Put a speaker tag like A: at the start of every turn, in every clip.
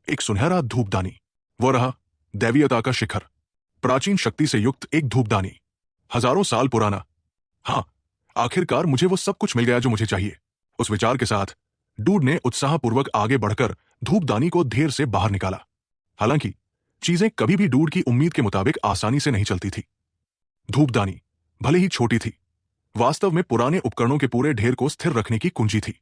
A: एक सुनहरा धूपदानी। वो रहा दैवीयता का शिखर, प्राचीन शक्ति से युक्त एक धूपदानी, हजारों साल पुराना। हाँ, आखिरकार मुझे वो सब कुछ मिल गया जो मुझे चाहिए। उस विचार के साथ डूड ने उत्साहपूर्वक आगे बढ़कर धूपदानी को ढेर से बाहर निकाला। हालांकि चीजें कभी भी डूड की उम्मीद के मुताबिक आसानी से नहीं चलती थी। धूपदानी भले ही छोटी थी, वास्तव में पुराने उपकरणों के पूरे ढेर को स्थिर रखने की कुंजी थी।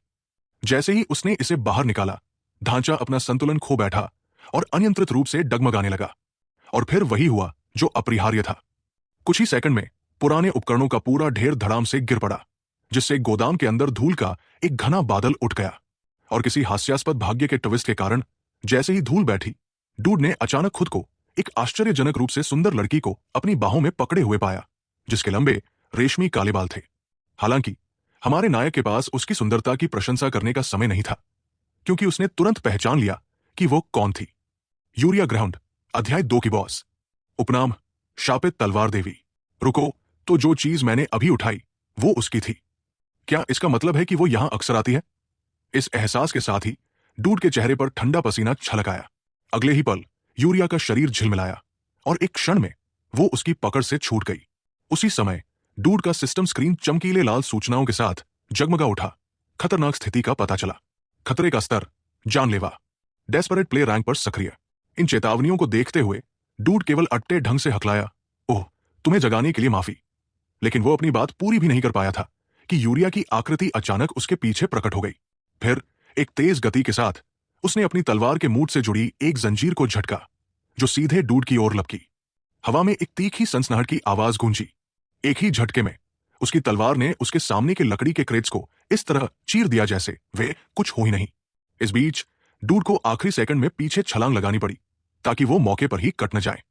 A: जैसे ही उसने इसे बाहर निकाला, ढांचा अपना संतुलन खो बैठा और अनियंत्रित रूप से डगमगाने लगा। और फिर वही हुआ जो अपरिहार्य था। कुछ ही सेकंड में पुराने उपकरणों का पूरा ढेर धड़ाम से गिर पड़ा, जिससे गोदाम के अंदर धूल का एक घना बादल उठ गया। और किसी हास्यास्पद भाग्य के ट्विस्ट के कारण जैसे ही धूल बैठी, डूड ने अचानक खुद को एक आश्चर्यजनक रूप से सुंदर लड़की को अपनी बाहों में पकड़े हुए पाया, जिसके लंबे रेशमी काले बाल थे। हालांकि हमारे नायक के पास उसकी सुंदरता की प्रशंसा करने का समय नहीं था, क्योंकि उसने तुरंत पहचान लिया कि वो कौन थी। यूरिया ग्राउंड, अध्याय 2 की बॉस। उपनाम शापित तलवार देवी। रुको, तो जो चीज मैंने अभी उठाई वो उसकी थी। क्या इसका मतलब है कि वो यहां अक्सर आती है? इस एहसास के साथ ही डूड के चेहरे पर ठंडा पसीना छलक आया। अगले ही पल यूरिया का शरीर झिलमिलाया और एक क्षण में वो उसकी पकड़ से छूट गई। उसी समय डूड का सिस्टम स्क्रीन चमकीले लाल सूचनाओं के साथ जगमगा उठा। खतरनाक स्थिति का पता चला। खतरे का स्तर जानलेवा, डेस्परेट प्ले रैंक पर सक्रिय। इन चेतावनियों को देखते हुए डूड केवल अट्टे ढंग से हकलाया, ओह, तुम्हें जगाने के लिए माफी। लेकिन वो अपनी बात पूरी भी नहीं कर पाया था कि यूरिया की आकृति अचानक उसके पीछे प्रकट हो गई। फिर एक तेज गति के साथ उसने अपनी तलवार के मूठ से जुड़ी एक जंजीर को झटका, जो सीधे डूड की ओर लपकी। हवा में एक तीखी सनसनाहट की आवाज गूंजी। एक ही झटके में उसकी तलवार ने उसके सामने के लकड़ी के क्रेट्स को इस तरह चीर दिया जैसे वे कुछ हो ही नहीं। इस बीच डूड को आखिरी सेकंड में पीछे छलांग लगानी पड़ी, ताकि वो मौके पर ही कट न जाए।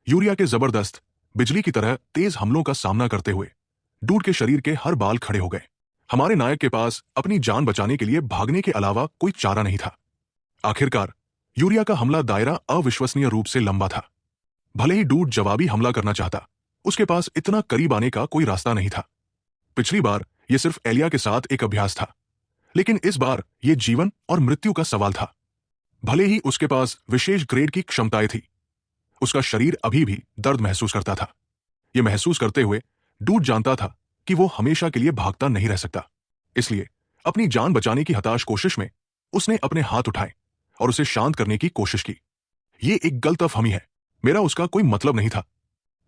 A: यूरिया के जबरदस्त बिजली की तरह तेज हमलों का सामना करते हुए डूड के शरीर के हर बाल खड़े हो गए। हमारे नायक के पास अपनी जान बचाने के लिए भागने के अलावा कोई चारा नहीं था। आखिरकार यूरिया का हमला दायरा अविश्वसनीय रूप से लंबा था। भले ही डूड जवाबी हमला करना चाहता, उसके पास इतना करीब आने का कोई रास्ता नहीं था। पिछली बार यह सिर्फ एलिया के साथ एक अभ्यास था, लेकिन इस बार यह जीवन और मृत्यु का सवाल था। भले ही उसके पास विशेष ग्रेड की क्षमताएं थी, उसका शरीर अभी भी दर्द महसूस करता था। यह महसूस करते हुए डूड जानता था कि वो हमेशा के लिए भागता नहीं रह सकता। इसलिए अपनी जान बचाने की हताश कोशिश में उसने अपने हाथ उठाए और उसे शांत करने की कोशिश की। यह एक गलतफहमी है, मेरा उसका कोई मतलब नहीं था,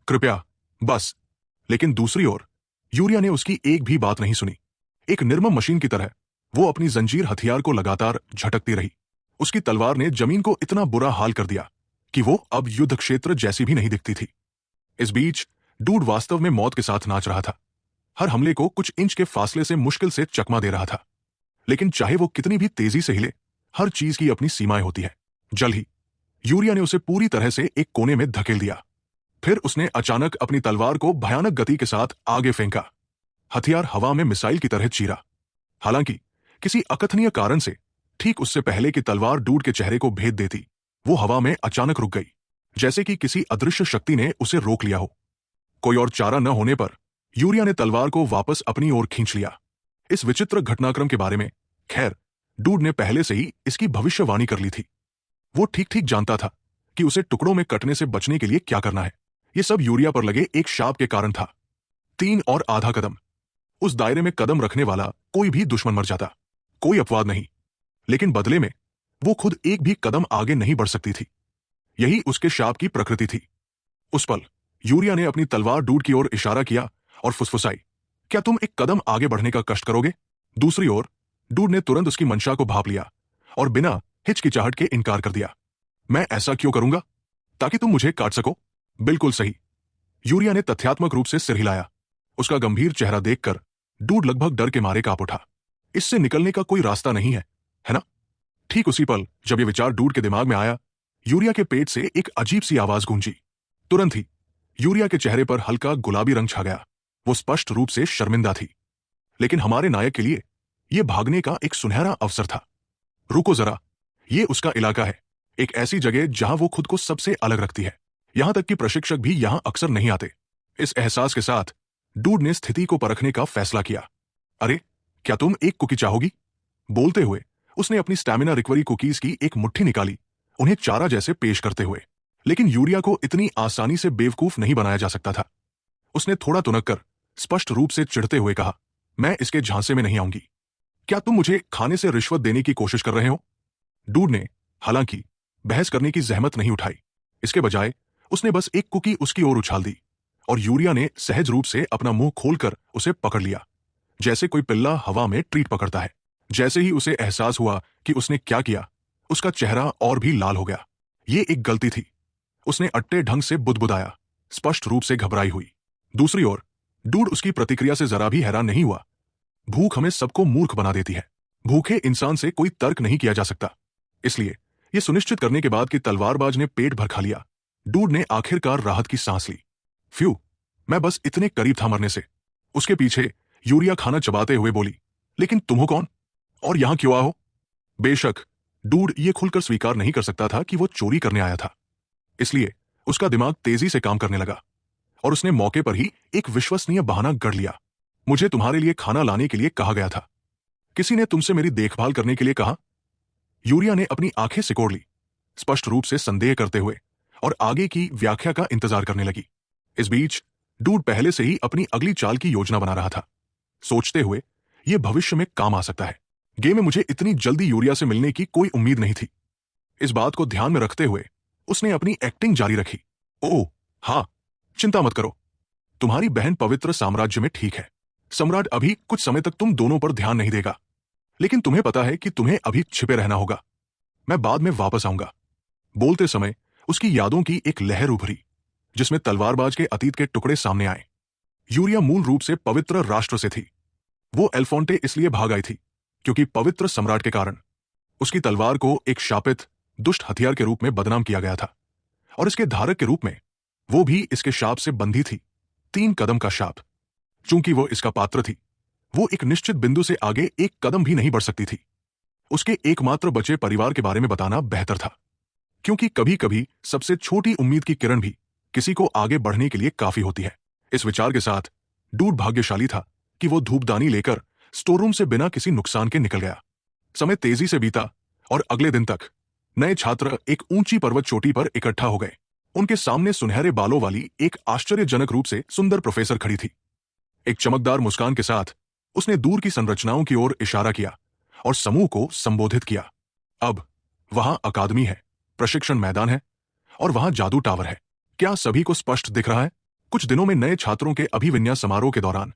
A: कृपया बस। लेकिन दूसरी ओर यूरिया ने उसकी एक भी बात नहीं सुनी। एक निर्मम मशीन की तरह वो अपनी जंजीर हथियार को लगातार झटकती रही। उसकी तलवार ने जमीन को इतना बुरा हाल कर दिया कि वो अब युद्ध क्षेत्र जैसी भी नहीं दिखती थी। इस बीच डूड वास्तव में मौत के साथ नाच रहा था। हर हमले को कुछ इंच के फासले से मुश्किल से चकमा दे रहा था। लेकिन चाहे वो कितनी भी तेजी से हिले, हर चीज की अपनी सीमाएं होती है। जल्द ही यूरिया ने उसे पूरी तरह से एक कोने में धकेल दिया। फिर उसने अचानक अपनी तलवार को भयानक गति के साथ आगे फेंका। हथियार हवा में मिसाइल की तरह चीरा। हालांकि किसी अकथनीय कारण से ठीक उससे पहले कि तलवार डूड के चेहरे को भेद देती, वो हवा में अचानक रुक गई, जैसे कि किसी अदृश्य शक्ति ने उसे रोक लिया हो। कोई और चारा न होने पर यूरिया ने तलवार को वापस अपनी ओर खींच लिया। इस विचित्र घटनाक्रम के बारे में खैर डूड ने पहले से ही इसकी भविष्यवाणी कर ली थी। वो ठीक ठीक जानता था कि उसे टुकड़ों में कटने से बचने के लिए क्या करना है। यह सब यूरिया पर लगे एक शाप के कारण था। 3 और आधा कदम, उस दायरे में कदम रखने वाला कोई भी दुश्मन मर जाता, कोई अपवाद नहीं। लेकिन बदले में वो खुद एक भी कदम आगे नहीं बढ़ सकती थी। यही उसके शाप की प्रकृति थी। उस पल यूरिया ने अपनी तलवार डूड की ओर इशारा किया और फुसफुसाई, क्या तुम एक कदम आगे बढ़ने का कष्ट करोगे? दूसरी ओर डूड ने तुरंत उसकी मंशा को भांप लिया और बिना हिचकिचाहट के इनकार कर दिया। मैं ऐसा क्यों करूंगा? ताकि तुम मुझे काट सको। बिल्कुल सही। यूरिया ने तथ्यात्मक रूप से सिर हिलाया। उसका गंभीर चेहरा देखकर डूड लगभग डर के मारे कांप उठा। इससे निकलने का कोई रास्ता नहीं है ना? ठीक उसी पल जब यह विचार डूड के दिमाग में आया, यूरिया के पेट से एक अजीब सी आवाज गूंजी। तुरंत ही यूरिया के चेहरे पर हल्का गुलाबी रंग छा गया। वो स्पष्ट रूप से शर्मिंदा थी। लेकिन हमारे नायक के लिए यह भागने का एक सुनहरा अवसर था। रुको जरा, ये उसका इलाका है, एक ऐसी जगह जहां वो खुद को सबसे अलग रखती है। यहां तक कि प्रशिक्षक भी यहां अक्सर नहीं आते। इस एहसास के साथ डूड ने स्थिति को परखने का फैसला किया। अरे, क्या तुम एक कुकी चाहोगी? बोलते हुए उसने अपनी स्टैमिना रिकवरी कुकीज की एक मुट्ठी निकाली उन्हें चारा जैसे पेश करते हुए। लेकिन यूरिया को इतनी आसानी से बेवकूफ नहीं बनाया जा सकता था। उसने थोड़ा तुनक कर स्पष्ट रूप से चिढ़ते हुए कहा, मैं इसके झांसे में नहीं आऊंगी। क्या तुम मुझे खाने से रिश्वत देने की कोशिश कर रहे हो? डूड ने हालांकि बहस करने की जहमत नहीं उठाई। इसके बजाय उसने बस एक कुकी उसकी ओर उछाल दी और यूरिया ने सहज रूप से अपना मुंह खोलकर उसे पकड़ लिया, जैसे कोई पिल्ला हवा में ट्रीट पकड़ता है। जैसे ही उसे एहसास हुआ कि उसने क्या किया, उसका चेहरा और भी लाल हो गया। ये एक गलती थी, उसने अट्टे ढंग से बुदबुदाया, स्पष्ट रूप से घबराई हुई। दूसरी ओर डूड उसकी प्रतिक्रिया से जरा भी हैरान नहीं हुआ। भूख हमें सबको मूर्ख बना देती है। भूखे इंसान से कोई तर्क नहीं किया जा सकता। इसलिए यह सुनिश्चित करने के बाद कि तलवारबाज ने पेट भर खा लिया, डूड ने आखिरकार राहत की सांस ली। फ्यू, मैं बस इतने करीब था मरने से। उसके पीछे यूरिया खाना चबाते हुए बोली, लेकिन तुम हो कौन और यहां क्यों आए हो? बेशक डूड ये खुलकर स्वीकार नहीं कर सकता था कि वो चोरी करने आया था। इसलिए उसका दिमाग तेजी से काम करने लगा और उसने मौके पर ही एक विश्वसनीय बहाना गढ़ लिया। मुझे तुम्हारे लिए खाना लाने के लिए कहा गया था। किसी ने तुमसे मेरी देखभाल करने के लिए कहा? यूरिया ने अपनी आंखें सिकोड़ ली, स्पष्ट रूप से संदेह करते हुए, और आगे की व्याख्या का इंतजार करने लगी। इस बीच डूड पहले से ही अपनी अगली चाल की योजना बना रहा था, सोचते हुए यह भविष्य में काम आ सकता है। गेम में मुझे इतनी जल्दी यूरिया से मिलने की कोई उम्मीद नहीं थी। इस बात को ध्यान में रखते हुए उसने अपनी एक्टिंग जारी रखी। ओह हाँ, चिंता मत करो, तुम्हारी बहन पवित्र साम्राज्य में ठीक है। सम्राट अभी कुछ समय तक तुम दोनों पर ध्यान नहीं देगा, लेकिन तुम्हें पता है कि तुम्हें अभी छिपे रहना होगा। मैं बाद में वापस आऊंगा। बोलते समय उसकी यादों की एक लहर उभरी, जिसमें तलवारबाज के अतीत के टुकड़े सामने आए। यूरिया मूल रूप से पवित्र राष्ट्र से थी। वो एल्फोंटे इसलिए भाग आई थी क्योंकि पवित्र सम्राट के कारण उसकी तलवार को एक शापित दुष्ट हथियार के रूप में बदनाम किया गया था, और इसके धारक के रूप में वो भी इसके शाप से बंधी थी। 3 कदम का शाप। चूंकि वो इसका पात्र थी, वो एक निश्चित बिंदु से आगे एक कदम भी नहीं बढ़ सकती थी। उसके एकमात्र बचे परिवार के बारे में बताना बेहतर था, क्योंकि कभी कभी सबसे छोटी उम्मीद की किरण भी किसी को आगे बढ़ने के लिए काफी होती है। इस विचार के साथ डूड भाग्यशाली था कि वो धूपदानी लेकर स्टोररूम से बिना किसी नुकसान के निकल गया। समय तेजी से बीता और अगले दिन तक नए छात्र एक ऊंची पर्वत चोटी पर इकट्ठा हो गए। उनके सामने सुनहरे बालों वाली एक आश्चर्यजनक रूप से सुंदर प्रोफेसर खड़ी थी। एक चमकदार मुस्कान के साथ उसने दूर की संरचनाओं की ओर इशारा किया और समूह को संबोधित किया। अब वहां अकादमी है, प्रशिक्षण मैदान है और वहां जादू टावर है। क्या सभी को स्पष्ट दिख रहा है? कुछ दिनों में नए छात्रों के अभिविन्यास समारोह के दौरान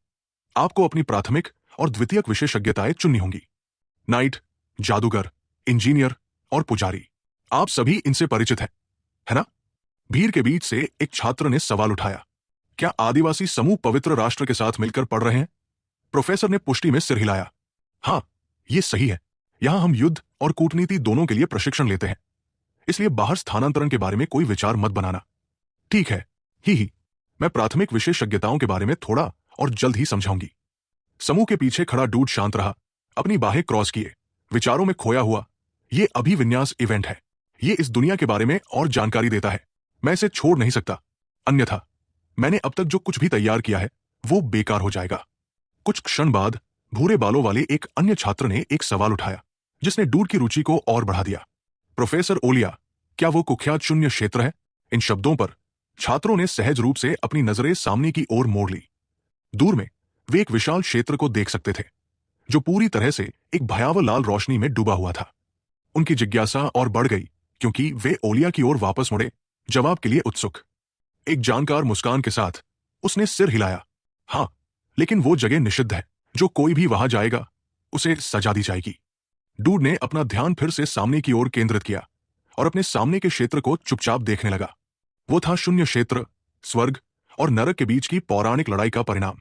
A: आपको अपनी प्राथमिक और द्वितीयक विशेषज्ञताएं चुननी होंगी। नाइट, जादूगर, इंजीनियर और पुजारी, आप सभी इनसे परिचित हैं, है ना? भीड़ के बीच से एक छात्र ने सवाल उठाया, क्या आदिवासी समूह पवित्र राष्ट्र के साथ मिलकर पढ़ रहे हैं? प्रोफेसर ने पुष्टि में सिर हिलाया। हाँ, ये सही है। यहां हम युद्ध और कूटनीति दोनों के लिए प्रशिक्षण लेते हैं, इसलिए बाहर स्थानांतरण के बारे में कोई विचार मत बनाना। ठीक है, ही मैं प्राथमिक विशेषज्ञताओं के बारे में थोड़ा और जल्द ही समझाऊंगी। समूह के पीछे खड़ा डूड शांत रहा, अपनी बाहें क्रॉस किए, विचारों में खोया हुआ। ये अभिविन्यास इवेंट है, ये इस दुनिया के बारे में और जानकारी देता है। मैं इसे छोड़ नहीं सकता, अन्यथा मैंने अब तक जो कुछ भी तैयार किया है वो बेकार हो जाएगा। कुछ क्षण बाद भूरे बालों वाले एक अन्य छात्र ने एक सवाल उठाया, जिसने डूड की रुचि को और बढ़ा दिया। प्रोफेसर ओलिया, क्या वो कुख्यात शून्य क्षेत्र है? इन शब्दों पर छात्रों ने सहज रूप से अपनी नजरें सामने की ओर मोड़ ली। दूर में वे एक विशाल क्षेत्र को देख सकते थे, जो पूरी तरह से एक भयावह लाल रोशनी में डूबा हुआ था। उनकी जिज्ञासा और बढ़ गई, क्योंकि वे ओलिया की ओर वापस मुड़े, जवाब के लिए उत्सुक। एक जानकार मुस्कान के साथ उसने सिर हिलाया। हाँ, लेकिन वो जगह निषिद्ध है। जो कोई भी वहां जाएगा उसे सजा दी जाएगी। डूड ने अपना ध्यान फिर से सामने की ओर केंद्रित किया और अपने सामने के क्षेत्र को चुपचाप देखने लगा। वो था शून्य क्षेत्र, स्वर्ग और नरक के बीच की पौराणिक लड़ाई का परिणाम।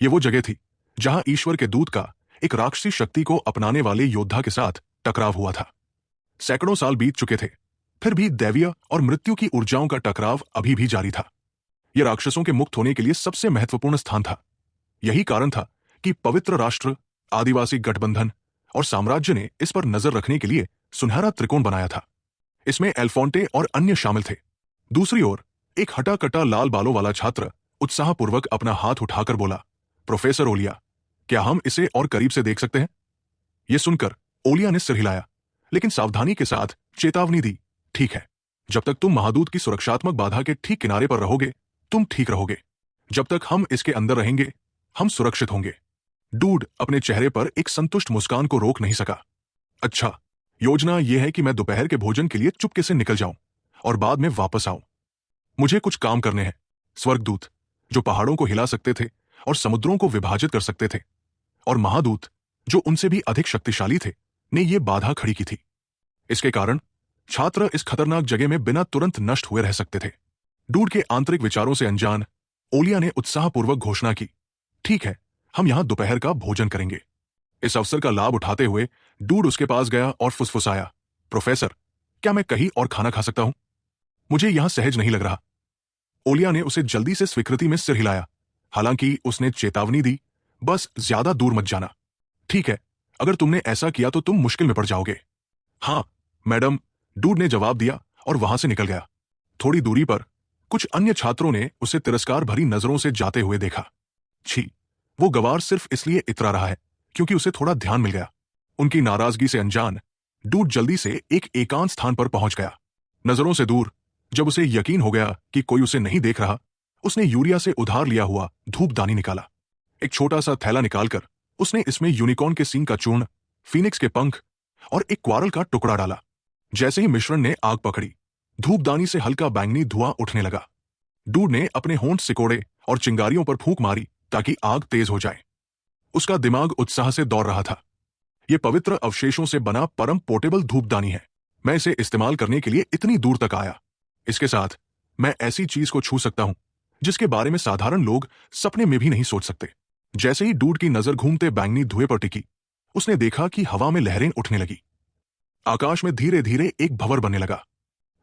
A: ये वो जगह थी जहां ईश्वर के दूत का एक राक्षसी शक्ति को अपनाने वाले योद्धा के साथ टकराव हुआ था। सैकड़ों साल बीत चुके थे, फिर भी दैवीय और मृत्यु की ऊर्जाओं का टकराव अभी भी जारी था। यह राक्षसों के मुक्त होने के लिए सबसे महत्वपूर्ण स्थान था। यही कारण था कि पवित्र राष्ट्र, आदिवासी गठबंधन और साम्राज्य ने इस पर नजर रखने के लिए सुनहरा त्रिकोण बनाया था। इसमें एल्फोंटे और अन्य शामिल थे। दूसरी ओर एक हटा कटा लाल बालों वाला छात्र उत्साहपूर्वक अपना हाथ उठाकर बोला, प्रोफेसर ओलिया, क्या हम इसे और करीब से देख सकते हैं? यह सुनकर ओलिया ने सिर हिलाया, लेकिन सावधानी के साथ चेतावनी दी कि वो इसे छूने की कोशिश न करे। प्रोफेसर ओलिया, क्या हम इसे और करीब से देख सकते हैं? यह सुनकर ओलिया ने सिर हिलाया, लेकिन सावधानी के साथ चेतावनी दी कि वो इसे छूने की कोशिश न करे। ठीक है, जब तक तुम महादूत की सुरक्षात्मक बाधा के ठीक किनारे पर रहोगे, तुम ठीक रहोगे। जब तक हम इसके अंदर रहेंगे, हम सुरक्षित होंगे। डूड अपने चेहरे पर एक संतुष्ट मुस्कान को रोक नहीं सका। अच्छा, योजना यह है कि मैं दोपहर के भोजन के लिए चुपके से निकल जाऊं और बाद में वापस आऊं। मुझे कुछ काम करने हैं। स्वर्गदूत, जो पहाड़ों को हिला सकते थे और समुद्रों को विभाजित कर सकते थे, और महादूत, जो उनसे भी अधिक शक्तिशाली थे, ने यह बाधा खड़ी की थी। इसके कारण छात्र इस खतरनाक जगह में बिना तुरंत नष्ट हुए रह सकते थे। डूड के आंतरिक विचारों से अनजान ओलिया ने उत्साहपूर्वक घोषणा की, ठीक है, हम यहां दोपहर का भोजन करेंगे। इस अवसर का लाभ उठाते हुए डूड उसके पास गया और फुसफुसाया, प्रोफेसर, क्या मैं कहीं और खाना खा सकता हूं? मुझे यहां सहज नहीं लग रहा। ओलिया ने उसे जल्दी से स्वीकृति में सिर हिलाया, हालांकि उसने चेतावनी दी, बस ज्यादा दूर मत जाना। ठीक है, अगर तुमने ऐसा किया तो तुम मुश्किल में पड़ जाओगे। हाँ मैडम, डूड ने जवाब दिया और वहां से निकल गया। थोड़ी दूरी पर कुछ अन्य छात्रों ने उसे तिरस्कार भरी नजरों से जाते हुए देखा। छी, वो गवार सिर्फ इसलिए इतरा रहा है क्योंकि उसे थोड़ा ध्यान मिल गया। उनकी नाराजगी से अनजान डूड जल्दी से एक एकांत स्थान पर पहुंच गया। नजरों से दूर जब उसे यकीन हो गया कि कोई उसे नहीं देख रहा, उसने यूरिया से उधार लिया हुआ धूपदानी निकाला। एक छोटा सा थैला निकालकर उसने इसमें यूनिकॉर्न के सींग का चूर्ण, फीनिक्स के पंख और एक क्वारल का टुकड़ा डाला। जैसे ही मिश्रण ने आग पकड़ी, धूपदानी से हल्का बैंगनी धुआं उठने लगा। डूड ने अपने होंठ सिकोड़े और चिंगारियों पर फूंक मारी ताकि आग तेज हो जाए। उसका दिमाग उत्साह से दौड़ रहा था। यह पवित्र अवशेषों से बना परम पोर्टेबल धूपदानी है। मैं इसे इस्तेमाल करने के लिए इतनी दूर तक आया। इसके साथ मैं ऐसी चीज को छू सकता हूं जिसके बारे में साधारण लोग सपने में भी नहीं सोच सकते। जैसे ही डूड की नजर घूमते बैंगनी धुएं पर टिकी, उसने देखा कि हवा में लहरें उठने लगी। आकाश में धीरे धीरे एक भंवर बनने लगा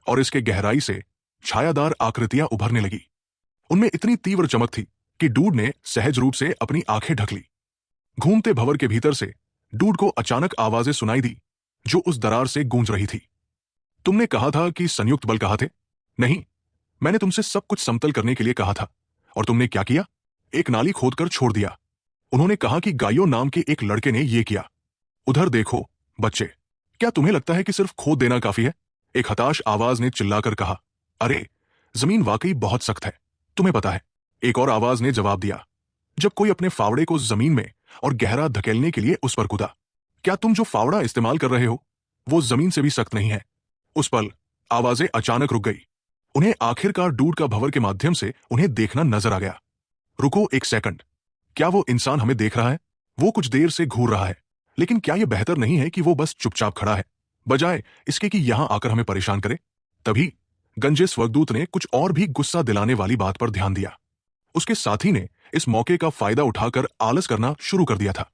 A: और इसके गहराई से छायादार आकृतियां उभरने लगी। उनमें इतनी तीव्र चमक थी कि डूड ने सहज रूप से अपनी आंखें ढक ली। घूमते भंवर के भीतर से डूड को अचानक आवाजें सुनाई दी जो उस दरार से गूंज रही थी। तुमने कहा था कि संयुक्त बल कहाँ थे? नहीं, मैंने तुमसे सब कुछ समतल करने के लिए कहा था, और तुमने क्या किया? एक नाली खोदकर छोड़ दिया। उन्होंने कहा कि गाइयो नाम के एक लड़के ने यह किया। उधर देखो बच्चे, क्या तुम्हें लगता है कि सिर्फ खोद देना काफी है? एक हताश आवाज ने चिल्लाकर कहा, अरे, जमीन वाकई बहुत सख्त है, तुम्हें पता है। एक और आवाज ने जवाब दिया, जब कोई अपने फावड़े को जमीन में और गहरा धकेलने के लिए उस पर कूदा। क्या तुम जो फावड़ा इस्तेमाल कर रहे हो वो जमीन से भी सख्त नहीं है? उस पल आवाजें अचानक रुक गई। उन्हें आखिरकार डूड का भंवर के माध्यम से उन्हें देखना नजर आ गया। रुको एक सेकंड, क्या वो इंसान हमें देख रहा है? वो कुछ देर से घूर रहा है, लेकिन क्या यह बेहतर नहीं है कि वो बस चुपचाप खड़ा है, बजाय इसके कि यहां आकर हमें परेशान करे? तभी गंजे स्वर्गदूत ने कुछ और भी गुस्सा दिलाने वाली बात पर ध्यान दिया। उसके साथी ने इस मौके का फायदा उठाकर आलस करना शुरू कर दिया था।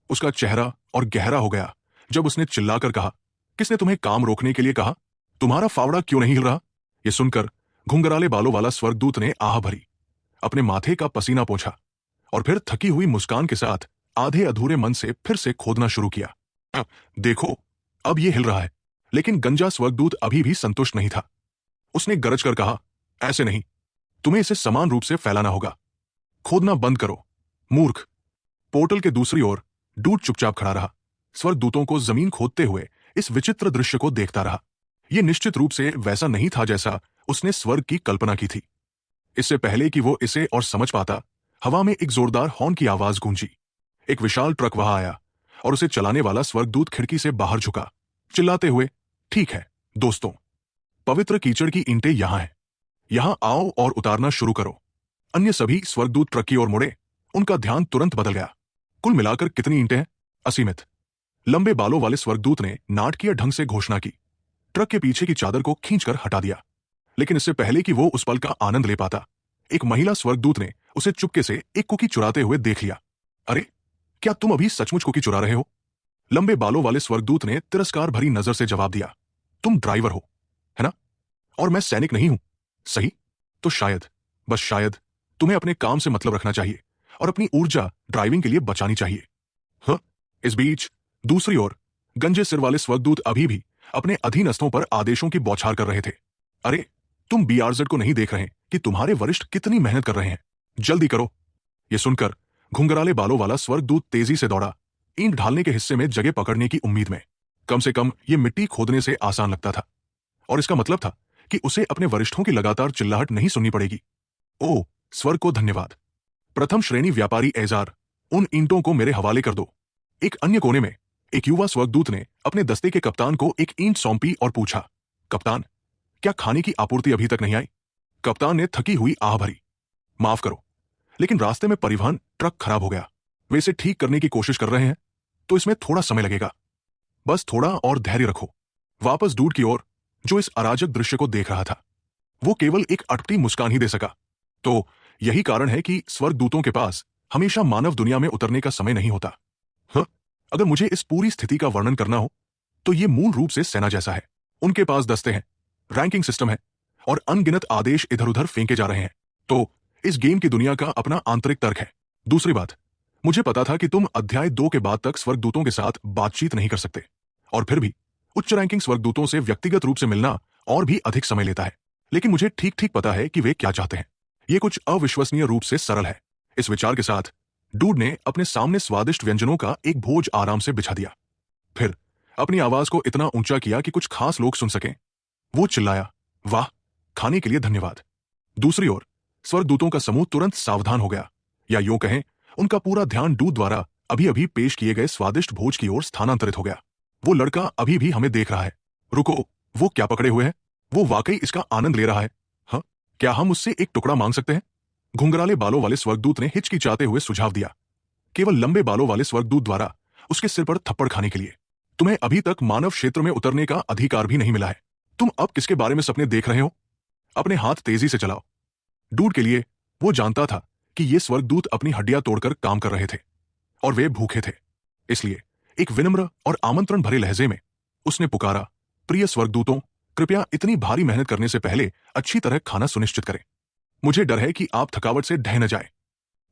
A: उसका चेहरा और गहरा हो गया जब उसने चिल्लाकर कहा, किसने तुम्हें काम रोकने के लिए कहा? तुम्हारा फावड़ा क्यों नहीं हिल रहा? यह सुनकर घुंघराले बालों वाला स्वर्गदूत ने आह भरी, अपने माथे का पसीना पोंछा और फिर थकी हुई मुस्कान के साथ आधे अधूरे मन से फिर से खोदना शुरू किया। देखो, अब यह हिल रहा है। लेकिन गंजा स्वर्गदूत अभी भी संतुष्ट नहीं था। उसने गरज कर कहा, ऐसे नहीं, तुम्हें इसे समान रूप से फैलाना होगा। खोदना बंद करो, मूर्ख। पोर्टल के दूसरी ओर डूड चुपचाप खड़ा रहा, स्वर्गदूतों को जमीन खोदते हुए इस विचित्र दृश्य को देखता रहा। यह निश्चित रूप से वैसा नहीं था जैसा उसने स्वर्ग की कल्पना की थी। इससे पहले कि वो इसे और समझ पाता, हवा में एक जोरदार हॉर्न की आवाज गूंजी। एक विशाल ट्रक वहां आया और उसे चलाने वाला स्वर्गदूत खिड़की से बाहर झुका, चिल्लाते हुए, ठीक है दोस्तों, पवित्र कीचड़ की ईंटें यहां हैं, यहां आओ और उतारना शुरू करो। अन्य सभी स्वर्गदूत ट्रक की ओर मुड़े। उनका ध्यान तुरंत बदल गया। कुल मिलाकर कितनी ईंटें हैं? असीमित। लंबे बालों वाले स्वर्गदूत ने नाटकीय ढंग से घोषणा की। ट्रक के पीछे की चादर को खींचकर हटा दिया। लेकिन इससे पहले कि वो उस पल का आनंद ले पाता, एक महिला स्वर्गदूत ने उसे चुपके से एक कुकी चुराते हुए देख लिया। अरे, क्या तुम अभी सचमुच कुकी चुरा रहे हो? लंबे बालों वाले स्वर्गदूत ने तिरस्कार भरी नजर से जवाब दिया, तुम ड्राइवर हो, है ना? और मैं सैनिक नहीं हूं, सही? तो शायद, बस शायद, तुम्हें अपने काम से मतलब रखना चाहिए और अपनी ऊर्जा ड्राइविंग के लिए बचानी चाहिए। हाँ? इस बीच दूसरी ओर गंजे सिर वाले स्वर्गदूत अभी भी अपने अधीनस्थों पर आदेशों की बौछार कर रहे थे। अरे, तुम बीआरजेड को नहीं देख रहे कि तुम्हारे वरिष्ठ कितनी मेहनत कर रहे हैं? जल्दी करो। यह सुनकर घुंघराले बालों वाला स्वर्गदूत तेजी से दौड़ा, ईंट ढालने के हिस्से में जगह पकड़ने की उम्मीद में। कम से कम यह मिट्टी खोदने से आसान लगता था। और इसका मतलब था कि उसे अपने वरिष्ठों की लगातार चिल्लाहट नहीं सुननी पड़ेगी। ओह, स्वर्ग को धन्यवाद। प्रथम श्रेणी व्यापारी एजार, उन ईंटों को मेरे हवाले कर दो। एक अन्य कोने में एक युवा स्वर्गदूत ने अपने दस्ते के कप्तान को एक ईंट सौंपी और पूछा, कप्तान, क्या खाने की आपूर्ति अभी तक नहीं आई? कप्तान ने थकी हुई आह भरी, माफ करो, लेकिन रास्ते में परिवहन ट्रक खराब हो गया। वे इसे ठीक करने की कोशिश कर रहे हैं, तो इसमें थोड़ा समय लगेगा। बस थोड़ा और धैर्य रखो। वापस डूड की ओर, जो इस अराजक दृश्य को देख रहा था, वो केवल एक अटपटी मुस्कान ही दे सका। तो यही कारण है कि स्वर्गदूतों के पास हमेशा मानव दुनिया में उतरने का समय नहीं होता। हाँ, अगर मुझे इस पूरी स्थिति का वर्णन करना हो, तो ये मूल रूप से सेना जैसा है। उनके पास दस्ते हैं, रैंकिंग सिस्टम है, और अनगिनत आदेश इधर उधर फेंके जा रहे हैं। तो इस गेम की दुनिया का अपना आंतरिक तर्क है। दूसरी बात, मुझे पता था कि तुम अध्याय 2 के बाद तक स्वर्गदूतों के साथ बातचीत नहीं कर सकते, और फिर भी उच्च रैंकिंग स्वर्गदूतों से व्यक्तिगत रूप से मिलना और भी अधिक समय लेता है। लेकिन मुझे ठीक ठीक पता है कि वे क्या चाहते हैं। ये कुछ अविश्वसनीय रूप से सरल है। इस विचार के साथ डूड ने अपने सामने स्वादिष्ट व्यंजनों का एक भोज आराम से बिछा दिया। फिर अपनी आवाज को इतना ऊंचा किया कि कुछ खास लोग सुन सकें। वो चिल्लाया, वाह, खाने के लिए धन्यवाद। दूसरी ओर स्वर्गदूतों का समूह तुरंत सावधान हो गया, या यूं कहें, उनका पूरा ध्यान डूड द्वारा अभी अभी पेश किए गए स्वादिष्ट भोज की ओर स्थानांतरित हो गया। वो लड़का अभी भी हमें देख रहा है। रुको, वो क्या पकड़े हुए है? वो वाकई इसका आनंद ले रहा है। हाँ, क्या हम उससे एक टुकड़ा मांग सकते हैं? घुंघराले बालों वाले स्वर्गदूत ने हिचकिचाते हुए सुझाव दिया। केवल लंबे बालों वाले स्वर्गदूत द्वारा उसके सिर पर थप्पड़ खाने के लिए। तुम्हें अभी तक मानव क्षेत्र में उतरने का अधिकार भी नहीं मिला है। तुम अब किसके बारे में सपने देख रहे हो? अपने हाथ तेजी से चलाओ। डूड के लिए, वो जानता था कि ये स्वर्गदूत अपनी हड्डियां तोड़कर काम कर रहे थे, और वे भूखे थे। इसलिए एक विनम्र और आमंत्रण भरे लहजे में उसने पुकारा, प्रिय स्वर्गदूतों, कृपया इतनी भारी मेहनत करने से पहले अच्छी तरह खाना सुनिश्चित करें। मुझे डर है कि आप थकावट से ढह न जाए।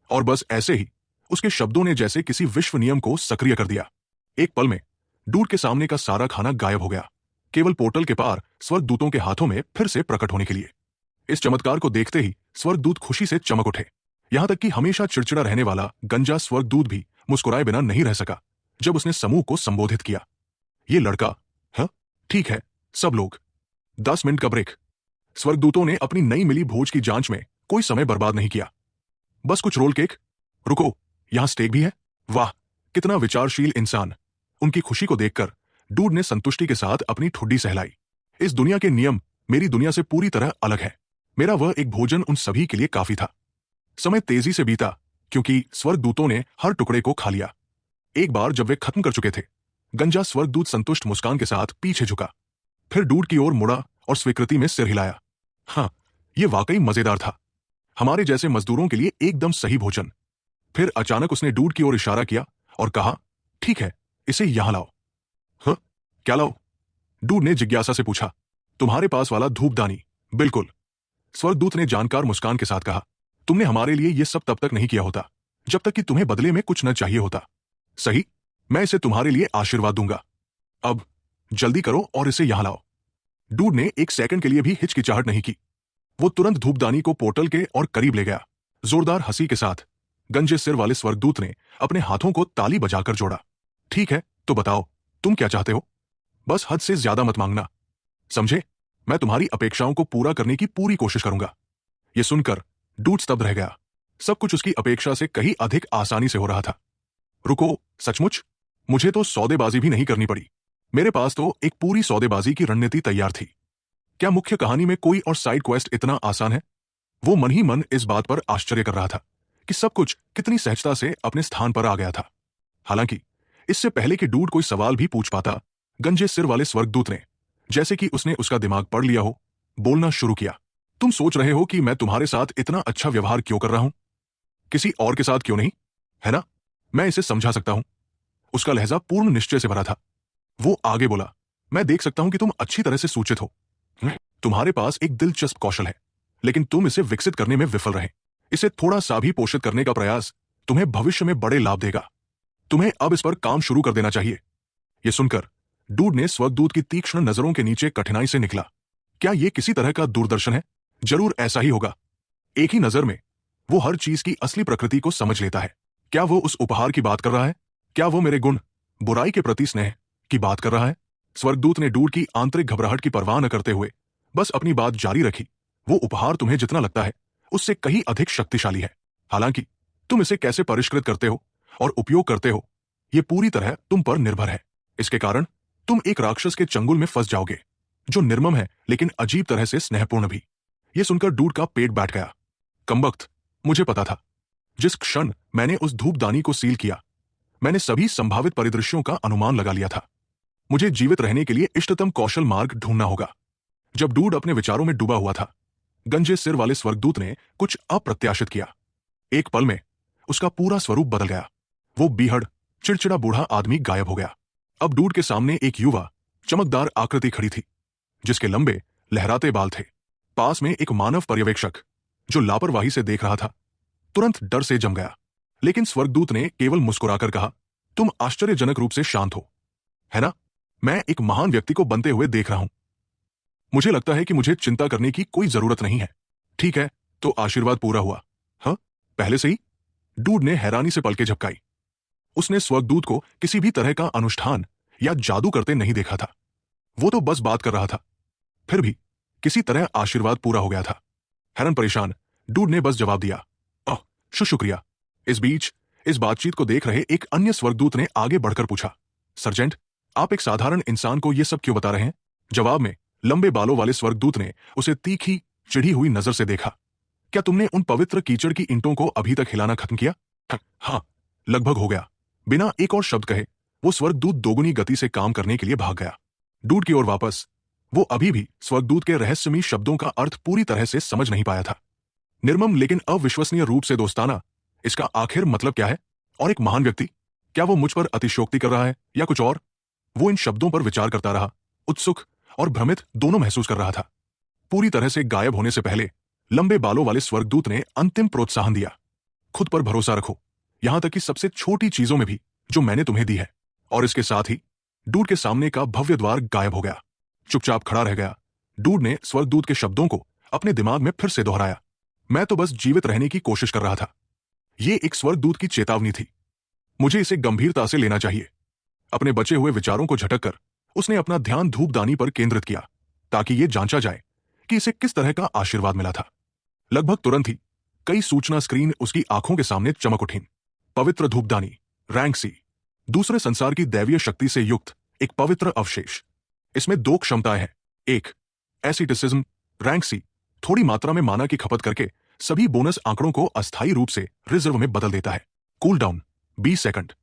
A: और बस ऐसे ही उसके शब्दों ने जैसे किसी विश्व नियम को सक्रिय कर दिया। एक पल में डूड के सामने का सारा खाना गायब हो गया, केवल पोर्टल के पार स्वर्गदूतों के हाथों में फिर से प्रकट होने के लिए। इस चमत्कार को देखते ही स्वर्गदूत खुशी से चमक उठे। यहां तक कि हमेशा चिड़चिड़ा रहने वाला गंजा स्वर्गदूत भी मुस्कुराए बिना नहीं रह सका जब उसने समूह को संबोधित किया। ये लड़का, हाँ ठीक है, सब लोग 10 मिनट का ब्रेक। स्वर्गदूतों ने अपनी नई मिली भोज की जांच में कोई समय बर्बाद नहीं किया। बस कुछ रोल केक। रुको, यहां स्टेक भी है। वाह, कितना विचारशील इंसान। उनकी खुशी को देखकर डूड ने संतुष्टि के साथ अपनी ठुड्डी सहलाई। इस दुनिया के नियम मेरी दुनिया से पूरी तरह अलग है। मेरा वह एक भोजन उन सभी के लिए काफी था। समय तेजी से बीता, क्योंकि स्वर्गदूतों ने हर टुकड़े को खा लिया। एक बार जब वे खत्म कर चुके थे, गंजा स्वर्गदूत संतुष्ट मुस्कान के साथ पीछे झुका, फिर डूड की ओर मुड़ा और स्वीकृति में सिर हिलाया। हाँ, यह वाकई मजेदार था। हमारे जैसे मजदूरों के लिए एकदम सही भोजन। फिर अचानक उसने डूड की ओर इशारा किया और कहा, ठीक है, इसे यहां लाओ। हाँ, क्या लाओ? डूड ने जिज्ञासा से पूछा। तुम्हारे पास वाला धूपदानी, बिल्कुल। स्वर्गदूत ने जानकार मुस्कान के साथ कहा, तुमने हमारे लिए यह सब तब तक नहीं किया होता जब तक कि तुम्हें बदले में कुछ न चाहिए होता। सही, मैं इसे तुम्हारे लिए आशीर्वाद दूंगा। अब जल्दी करो और इसे यहां लाओ। डूड ने एक सेकंड के लिए भी हिचकिचाहट नहीं की। वो तुरंत धूपदानी को पोर्टल के और करीब ले गया। जोरदार हंसी के साथ गंजे सिर वाले स्वर्गदूत ने अपने हाथों को ताली बजाकर जोड़ा। ठीक है, तो बताओ, तुम क्या चाहते हो? बस हद से ज्यादा मत मांगना, समझे? मैं तुम्हारी अपेक्षाओं को पूरा करने की पूरी कोशिश करूंगा। यह सुनकर डूड स्तब्ध रह गया। सब कुछ उसकी अपेक्षा से कहीं अधिक आसानी से हो रहा था। रुको, सचमुच? मुझे तो सौदेबाजी भी नहीं करनी पड़ी। मेरे पास तो एक पूरी सौदेबाजी की रणनीति तैयार थी। क्या मुख्य कहानी में कोई और साइड क्वेस्ट इतना आसान है? वो मन ही मन इस बात पर आश्चर्य कर रहा था कि सब कुछ कितनी सहजता से अपने स्थान पर आ गया था। हालांकि इससे पहले कि डूड कोई सवाल भी पूछ पाता, गंजे सिर वाले स्वर्गदूत ने, जैसे कि उसने उसका दिमाग पढ़ लिया हो, बोलना शुरू किया। तुम सोच रहे हो कि मैं तुम्हारे साथ इतना अच्छा व्यवहार क्यों कर रहा हूं? किसी और के साथ क्यों नहीं, है ना? मैं इसे समझा सकता हूं। उसका लहजा पूर्ण निश्चय से भरा था। वो आगे बोला, मैं देख सकता हूं कि तुम अच्छी तरह से सूचित हो। तुम्हारे पास एक दिलचस्प कौशल है, लेकिन तुम इसे विकसित करने में विफल रहे। इसे थोड़ा सा भी पोषित करने का प्रयास तुम्हें भविष्य में बड़े लाभ देगा। तुम्हें अब इस पर काम शुरू कर देना चाहिए। यह सुनकर डूड ने स्वर्गदूत की तीक्ष्ण नजरों के नीचे कठिनाई से निकला। क्या यह किसी तरह का दूरदर्शन है? जरूर ऐसा ही होगा। एक ही नजर में वो हर चीज की असली प्रकृति को समझ लेता है। क्या वो उस उपहार की बात कर रहा है? क्या वो मेरे गुण, बुराई के प्रति स्नेह की बात कर रहा है? स्वर्गदूत ने डूड की आंतरिक घबराहट की परवाह न करते हुए बस अपनी बात जारी रखी। वो उपहार तुम्हें जितना लगता है उससे कहीं अधिक शक्तिशाली है। हालांकि तुम इसे कैसे परिष्कृत करते हो और उपयोग करते हो, ये पूरी तरह तुम पर निर्भर है। इसके कारण तुम एक राक्षस के चंगुल में फंस जाओगे, जो निर्मम है लेकिन अजीब तरह से स्नेहपूर्ण भी। यह सुनकर डूड का पेट बैठ गया। कमबख्त, मुझे पता था। जिस क्षण मैंने उस धूपदानी को सील किया, मैंने सभी संभावित परिदृश्यों का अनुमान लगा लिया था। मुझे जीवित रहने के लिए इष्टतम कौशल मार्ग ढूंढना होगा। जब डूड अपने विचारों में डूबा हुआ था, गंजे सिर वाले स्वर्गदूत ने कुछ अप्रत्याशित किया। एक पल में उसका पूरा स्वरूप बदल गया। वो बीहड़, चिड़चिड़ा बूढ़ा आदमी गायब हो गया। अब डूड के सामने एक युवा, चमकदार आकृति खड़ी थी, जिसके लंबे, लहराते बाल थे। पास में एक मानव पर्यवेक्षक, जो लापरवाही से देख रहा था, तुरंत डर से जम गया। लेकिन स्वर्गदूत ने केवल मुस्कुराकर कहा, तुम आश्चर्यजनक रूप से शांत हो, है ना? मैं एक महान व्यक्ति को बनते हुए देख रहा हूं। मुझे लगता है कि मुझे चिंता करने की कोई जरूरत नहीं है। ठीक है, तो आशीर्वाद पूरा हुआ? हाँ, पहले से ही? डूड ने हैरानी से पलकें झपकाई। उसने स्वर्गदूत को किसी भी तरह का अनुष्ठान या जादू करते नहीं देखा था। वो तो बस बात कर रहा था। फिर भी किसी तरह आशीर्वाद पूरा हो गया था। हैरान परेशान डूड ने बस जवाब दिया, शुक्रिया। इस बीच इस बातचीत को देख रहे एक अन्य स्वर्गदूत ने आगे बढ़कर पूछा, सर्जेंट, आप एक साधारण इंसान को यह सब क्यों बता रहे हैं? जवाब में लंबे बालों वाले स्वर्गदूत ने उसे तीखी, चिढ़ी हुई नजर से देखा। क्या तुमने उन पवित्र कीचड़ की ईंटों को अभी तक हिलाना खत्म किया? हाँ, लगभग हो गया। बिना एक और शब्द कहे वो स्वर्गदूत दोगुनी गति से काम करने के लिए भाग गया। डूड की ओर वापस वो अभी भी स्वर्गदूत के रहस्यमयी शब्दों का अर्थ पूरी तरह से समझ नहीं पाया था। निर्मम लेकिन अविश्वसनीय रूप से दोस्ताना, इसका आखिर मतलब क्या है? और एक महान व्यक्ति, क्या वो मुझ पर अतिशयोक्ति कर रहा है या कुछ और? वो इन शब्दों पर विचार करता रहा, उत्सुक और भ्रमित दोनों महसूस कर रहा था। पूरी तरह से गायब होने से पहले लंबे बालों वाले स्वर्गदूत ने अंतिम प्रोत्साहन दिया, खुद पर भरोसा रखो, यहां तक कि सबसे छोटी चीजों में भी जो मैंने तुम्हें दी है। और इसके साथ ही डूड के सामने का भव्य द्वार गायब हो गया। चुपचाप खड़ा रह गया। डूड ने स्वर्गदूत के शब्दों को अपने दिमाग में फिर से दोहराया, मैं तो बस जीवित रहने की कोशिश कर रहा था। यह एक स्वर्गदूत की चेतावनी थी। मुझे इसे गंभीरता से लेना चाहिए। अपने बचे हुए विचारों को झटक कर उसने अपना ध्यान धूपदानी पर केंद्रित किया, ताकि यह जांचा जाए कि इसे किस तरह का आशीर्वाद मिला था। लगभग तुरंत ही कई सूचना स्क्रीन उसकी आंखों के सामने चमक उठीं। पवित्र धूपदानी, रैंक सी, दूसरे संसार की दैवीय शक्ति से युक्त एक पवित्र अवशेष। इसमें 2 क्षमताएं हैं। एक, एसिटिसिज्म, रैंक सी थोड़ी मात्रा में माना की खपत करके सभी बोनस आंकड़ों को अस्थायी रूप से रिजर्व में बदल देता है। Cool down 20 second,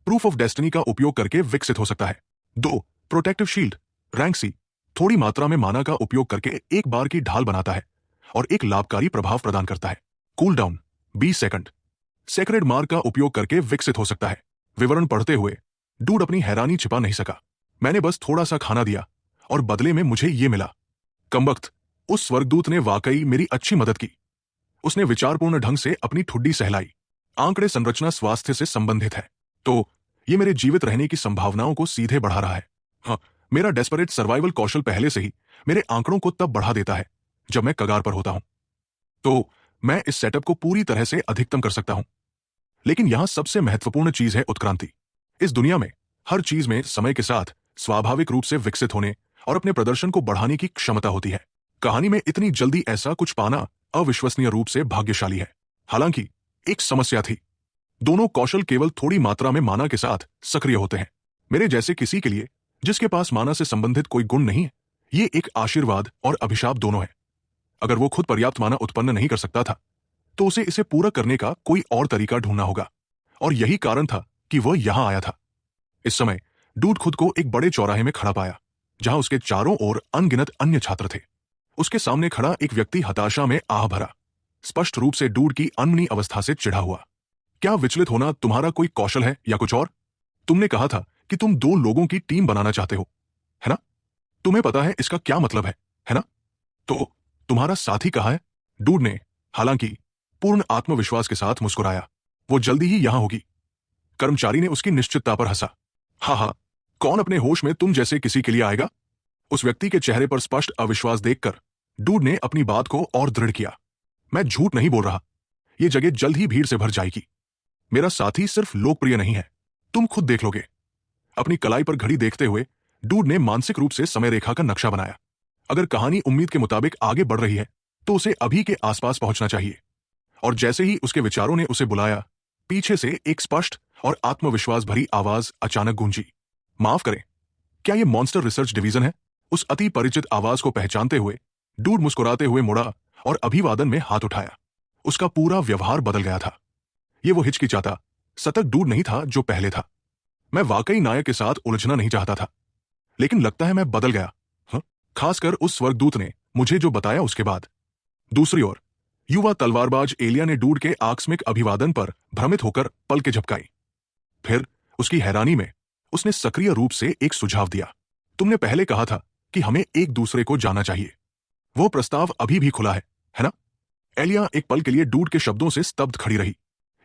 A: proof of destiny का उपयोग करके विकसित हो सकता है। 2, प्रोटेक्टिव शील्ड, रैंक सी थोड़ी मात्रा में माना का उपयोग करके एक बार की ढाल बनाता है और एक लाभकारी प्रभाव प्रदान करता है। Cool down 20 second, sacred mark का उपयोग करके विकसित हो सकता है। विवरण पढ़ते हुए डूड अपनी हैरानी छिपा नहीं सका। मैंने बस थोड़ा सा खाना दिया और बदले में मुझे ये मिला। कमबख्त, उस स्वर्गदूत ने वाकई मेरी अच्छी मदद की। उसने विचारपूर्ण ढंग से अपनी ठुड्डी सहलाई। आंकड़े संरचना स्वास्थ्य से संबंधित है, तो ये मेरे जीवित रहने की संभावनाओं को सीधे बढ़ा रहा है। हाँ, मेरा डेस्परेट सर्वाइवल कौशल पहले से ही मेरे आंकड़ों को तब बढ़ा देता है जब मैं कगार पर होता हूं, तो मैं इस सेटअप को पूरी तरह से अधिकतम कर सकता हूं। लेकिन यहां सबसे महत्वपूर्ण चीज है उत्क्रांति। इस दुनिया में हर चीज में समय के साथ स्वाभाविक रूप से विकसित होने और अपने प्रदर्शन को बढ़ाने की क्षमता होती है। कहानी में इतनी जल्दी ऐसा कुछ पाना अविश्वसनीय रूप से भाग्यशाली है। हालांकि एक समस्या थी, दोनों कौशल केवल थोड़ी मात्रा में माना के साथ सक्रिय होते हैं। मेरे जैसे किसी के लिए जिसके पास माना से संबंधित कोई गुण नहीं है, ये एक आशीर्वाद और अभिशाप दोनों है। अगर वो खुद पर्याप्त माना उत्पन्न नहीं कर सकता था, तो उसे इसे पूरा करने का कोई और तरीका ढूंढना होगा, और यही कारण था कि वह यहां आया था। इस समय डूड खुद को एक बड़े चौराहे में खड़ा पाया, जहां उसके चारों ओर अनगिनत अन्य छात्र थे। उसके सामने खड़ा एक व्यक्ति हताशा में आह भरा, स्पष्ट रूप से डूड की अनमनी अवस्था से चिढ़ा हुआ। क्या विचलित होना तुम्हारा कोई कौशल है या कुछ और? तुमने कहा था कि तुम 2 लोगों की टीम बनाना चाहते हो, है ना? तुम्हें पता है इसका क्या मतलब है ना? तो तुम्हारा साथी कहाँ है? डूड ने हालांकि पूर्ण आत्मविश्वास के साथ मुस्कुराया। वो जल्दी ही यहां होगी। कर्मचारी ने उसकी निश्चितता पर हंसा। हाँ, कौन अपने होश में तुम जैसे किसी के लिए आएगा? उस व्यक्ति के चेहरे पर स्पष्ट अविश्वास देखकर डूड ने अपनी बात को और दृढ़ किया। मैं झूठ नहीं बोल रहा, यह जगह जल्द ही भीड़ से भर जाएगी। मेरा साथी सिर्फ लोकप्रिय नहीं है, तुम खुद देख लोगे। अपनी कलाई पर घड़ी देखते हुए डूड ने मानसिक रूप से समय रेखा का नक्शा बनाया। अगर कहानी उम्मीद के मुताबिक आगे बढ़ रही है तो उसे अभी के आसपास पहुंचना चाहिए। और जैसे ही उसके विचारों ने उसे बुलाया, पीछे से एक स्पष्ट और आत्मविश्वास भरी आवाज अचानक गूंजी। माफ करें, क्या यह मॉन्स्टर रिसर्च डिवीजन है? उस अति परिचित आवाज को पहचानते हुए डूड मुस्कुराते हुए मुड़ा और अभिवादन में हाथ उठाया। उसका पूरा व्यवहार बदल गया था। ये वो हिचकिचाता, सतर्क डूड नहीं था जो पहले था। मैं वाकई नायक के साथ उलझना नहीं चाहता था, लेकिन लगता है मैं बदल गया। हाँ? खासकर उस स्वर्गदूत ने मुझे जो बताया उसके बाद। दूसरी ओर युवा तलवारबाज एलिया ने डूड के आकस्मिक अभिवादन पर भ्रमित होकर पलकें झपकाई। फिर उसकी हैरानी में उसने सक्रिय रूप से एक सुझाव दिया। तुमने पहले कहा था कि हमें एक दूसरे को जानना चाहिए। वो प्रस्ताव अभी भी खुला है ना? एलिया एक पल के लिए डूड के शब्दों से स्तब्ध खड़ी रही।